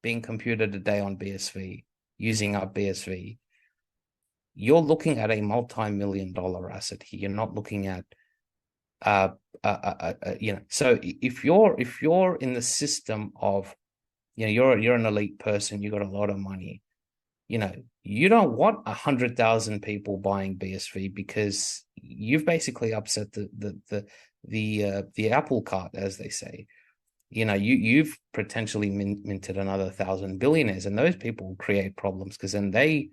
being computed a day on BSV, using up BSV. You're looking at a multi-million-dollar asset here. You're not looking at so if you're in the system of, you're an elite person, you got a lot of money, you don't want 100,000 people buying BSV because you've basically upset the apple cart, as they say. You've potentially minted another 1,000 billionaires, and those people create problems because then they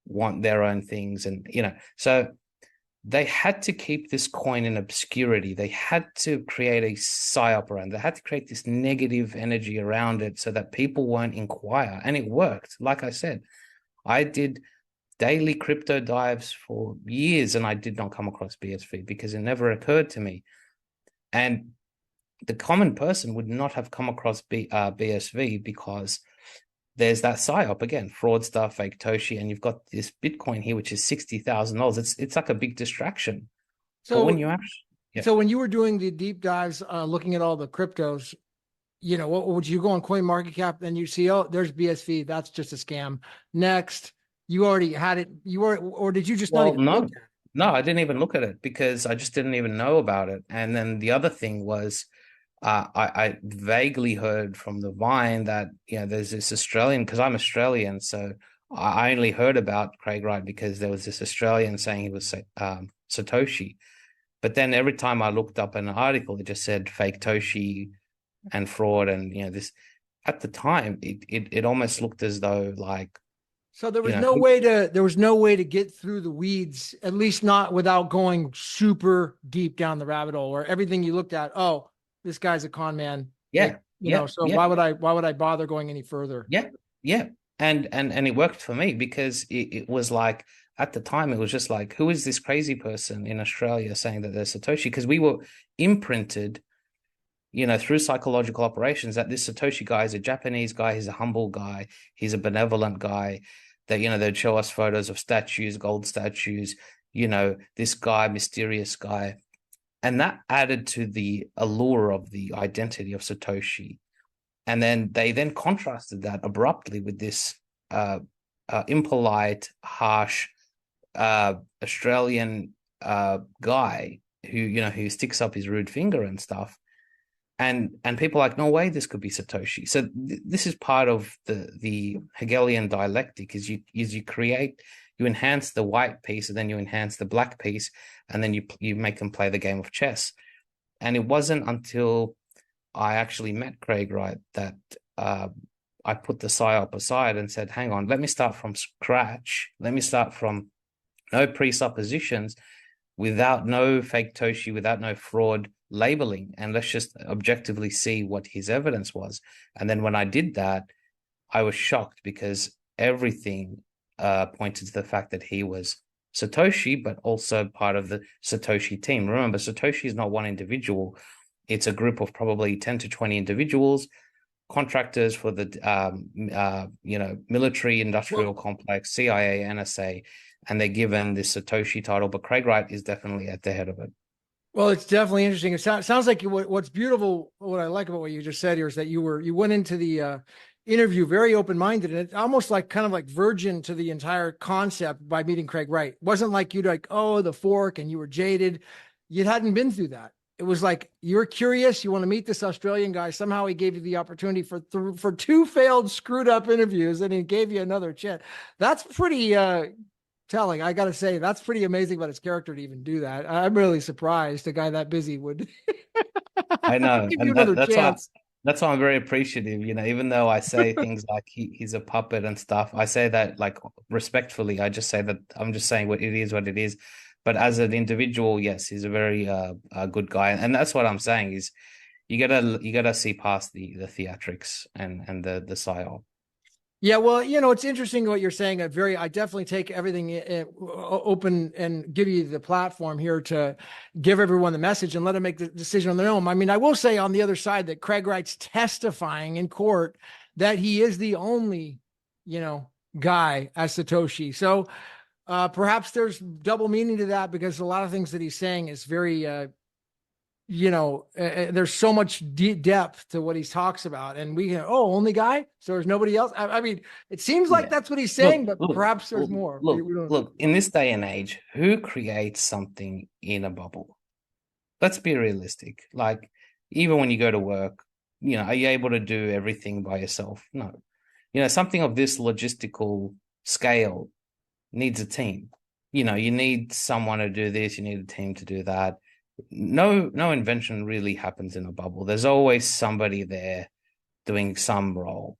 want their own things, and so they had to keep this coin in obscurity. They had to create a psyop around it. They had to create this negative energy around it so that people won't inquire, and it worked. Like I said, I did daily crypto dives for years, and I did not come across BSV because it never occurred to me. And the common person would not have come across BSV because there's that psyop again, fraudster, fake Toshi, and you've got this Bitcoin here, which is $60,000. It's like a big distraction. So but when you actually, so when you were doing the deep dives, looking at all the cryptos, what would you go on CoinMarketCap and you see, oh, there's BSV, that's just a scam. Next, you already had it, or did you just not even look at it? No, I didn't even look at it because I just didn't even know about it. And then the other thing was, I vaguely heard from the Vine that there's this Australian, because I'm Australian, so I only heard about Craig Wright because there was this Australian saying he was Satoshi. But then every time I looked up an article, it just said fake Toshi and fraud, and this. At the time, it almost looked as though like. So there was no way to get through the weeds, at least not without going super deep down the rabbit hole, where everything you looked at, oh, this guy's a con man. Yeah. So why would I bother going any further? Yeah. Yeah. And it worked for me because it was like, at the time, it was just like, who is this crazy person in Australia saying that they're Satoshi? Because we were imprinted, through psychological operations that this Satoshi guy is a Japanese guy. He's a humble guy. He's a benevolent guy. That, they'd show us photos of statues, gold statues, this guy, mysterious guy. And that added to the allure of the identity of Satoshi. And then they contrasted that abruptly with this impolite, harsh Australian guy who sticks up his rude finger and stuff. And people are like, no way, this could be Satoshi. So this is part of the Hegelian dialectic, is you enhance the white piece, and then you enhance the black piece, and then you make them play the game of chess. And it wasn't until I actually met Craig Wright that I put the psyop aside and said, hang on, let me start from scratch. Let me start from no presuppositions, without no fake Toshi, without no fraud labeling, and let's just objectively see what his evidence was. And then when I did that, I was shocked because everything pointed to the fact that he was Satoshi, but also part of the Satoshi team. Remember, Satoshi is not one individual. It's a group of probably 10 to 20 individuals, contractors for the military industrial complex, CIA, NSA, and they're given this Satoshi title. But Craig Wright is definitely at the head of it. Well, it's definitely interesting. It sounds like what's beautiful. What I like about what you just said here is that you went into the interview very open minded, and it's almost like kind of like virgin to the entire concept by meeting Craig Wright. It wasn't like you'd like, oh, the fork, and you were jaded. You hadn't been through that. It was like you're curious. You want to meet this Australian guy. Somehow he gave you the opportunity for two failed, screwed up interviews, and he gave you another chance. That's pretty telling. I got to say, that's pretty amazing about his character to even do that. I'm really surprised a guy that busy would I know, give you and another chance. that's why I'm very appreciative. Even though I say things like he's a puppet and stuff, I say that like respectfully. I just say that I'm just saying what it is. But as an individual, yes, he's a very a good guy, and that's what I'm saying is you gotta see past the theatrics and the psyop. Yeah, well, it's interesting what you're saying. I definitely take everything open and give you the platform here to give everyone the message and let them make the decision on their own. I mean, I will say on the other side that Craig Wright's testifying in court that he is the only, you know, guy as Satoshi. So perhaps there's double meaning to that because a lot of things that he's saying is very there's so much depth to what he talks about, and we can, oh, only guy, so there's nobody else. I mean, it seems like Yeah. that's what he's saying, Look, but look, perhaps there's more. We don't. look, in this day and age, who creates something in a bubble? Let's be realistic. Like, even when you go to work, are you able to do everything by yourself? No. Something of this logistical scale needs a team. You need someone to do this, you need a team to do that. No invention really happens in a bubble. There's always somebody there doing some role.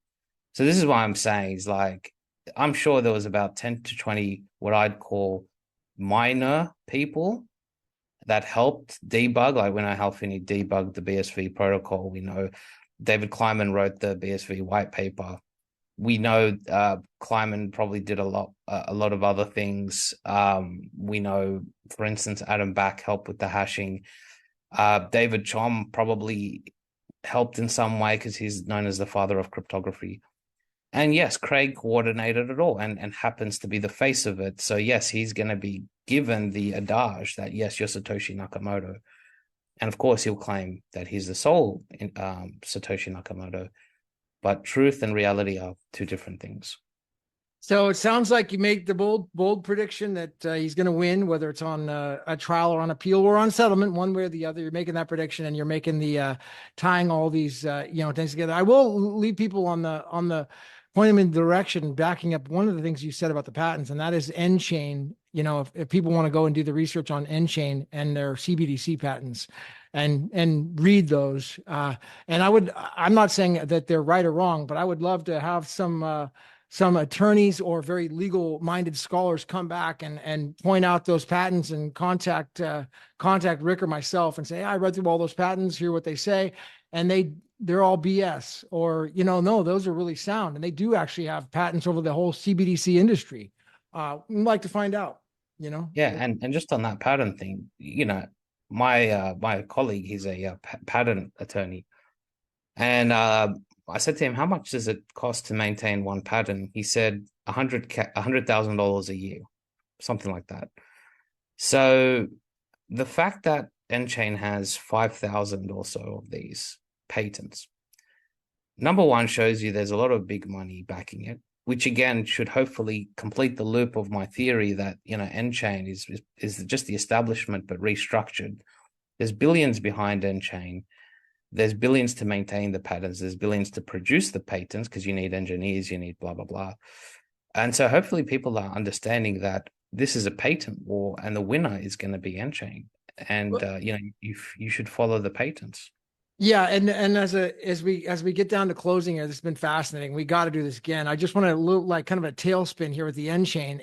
So this is why I'm saying is like I'm sure there was about 10 to 20 what I'd call minor people that helped debug. Like when I helped Finney debug the BSV protocol, we know David Kleiman wrote the BSV white paper. We know Kleiman probably did a lot of other things. We know, for instance, Adam Back helped with the hashing. David Chom probably helped in some way because he's known as the father of cryptography. And yes, Craig coordinated it all and happens to be the face of it. So yes, he's going to be given the adage that yes, you're Satoshi Nakamoto. And of course, he'll claim that he's the sole Satoshi Nakamoto. But truth and reality are two different things. So it sounds like you make the bold prediction that he's going to win, whether it's on a trial or on appeal or on settlement, one way or the other. You're making that prediction, and you're making the tying all these things together. I will leave people on the point them in the direction, backing up one of the things you said about the patents, and that is N chain. If people want to go and do the research on N chain and their CBDC patents, and read those, and I'm not saying that they're right or wrong, but I would love to have some attorneys or very legal minded scholars come back and point out those patents and contact Rick or myself and say, hey, I read through all those patents, hear what they say, and they're all BS, or no, those are really sound, and they do actually have patents over the whole CBDC industry. I'd like to find out. Yeah, and just on that patent thing, my colleague, he's a patent attorney, and I said to him, how much does it cost to maintain one patent? He said $100,000 a year, something like that. So the fact that nChain has 5,000 or so of these patents, number one, shows you there's a lot of big money backing it, which again should hopefully complete the loop of my theory that nChain is just the establishment but restructured. There's billions behind nChain. There's billions to maintain the patents. There's billions to produce the patents because you need engineers, you need blah, blah, blah. And so hopefully people are understanding that this is a patent war and the winner is going to be nChain. And, you should follow the patents. Yeah, and as we get down to closing here, this has been fascinating. We got to do this again. I just want to look like kind of a tailspin here with the N chain.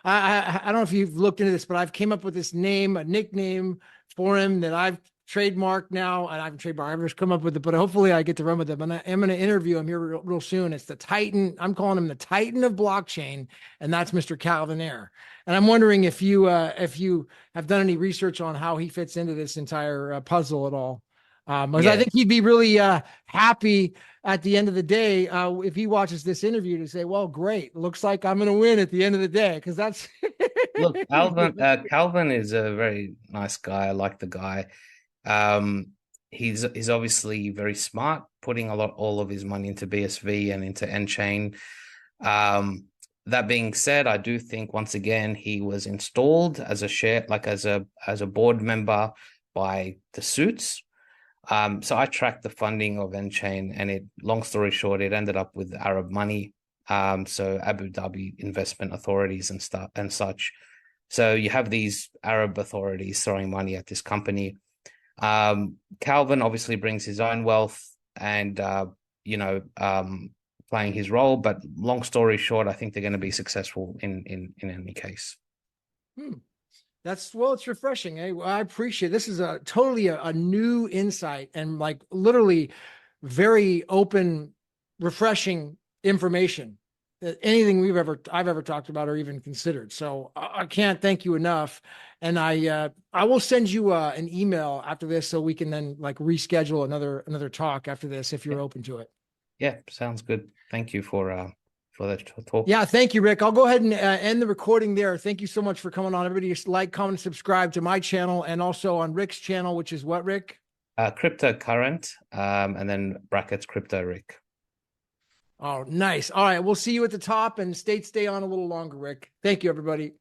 I don't know if you've looked into this, but I've came up with this name, a nickname for him that I've trademarked now, and I've just come up with it, but hopefully I get to run with it. But I'm going to interview him here real soon. It's the Titan. I'm calling him the Titan of blockchain, and that's Mr. Calvinaire. And I'm wondering if you have done any research on how he fits into this entire puzzle at all. Because I think he'd be really happy at the end of the day if he watches this interview to say, well, great, looks like I'm going to win at the end of the day, because that's Look, Calvin is a very nice guy. I like the guy. Um, he's obviously very smart, putting all of his money into BSV and into Enchain. Um, that being said, I do think once again he was installed as a board member by the suits. So I tracked the funding of Enchain, and long story short, it ended up with Arab money. So Abu Dhabi investment authorities and stuff and such. So you have these Arab authorities throwing money at this company. Calvin obviously brings his own wealth and you know, playing his role. But long story short, I think they're going to be successful in any case. Hmm. It's refreshing. Eh? I appreciate this is a totally a new insight and like literally very open, refreshing information that anything I've ever talked about or even considered. So I can't thank you enough. And I will send you an email after this so we can then like reschedule another talk after this if you're open to it. Yeah, sounds good. Thank you for that talk. Yeah, thank you, Rick. I'll go ahead and end the recording there. Thank you so much for coming on. Everybody just like, comment, subscribe to my channel and also on Rick's channel, which is what, Rick? Cryptocurrent, and then brackets crypto Rick. Oh, nice. All right. We'll see you at the top and stay on a little longer, Rick. Thank you, everybody.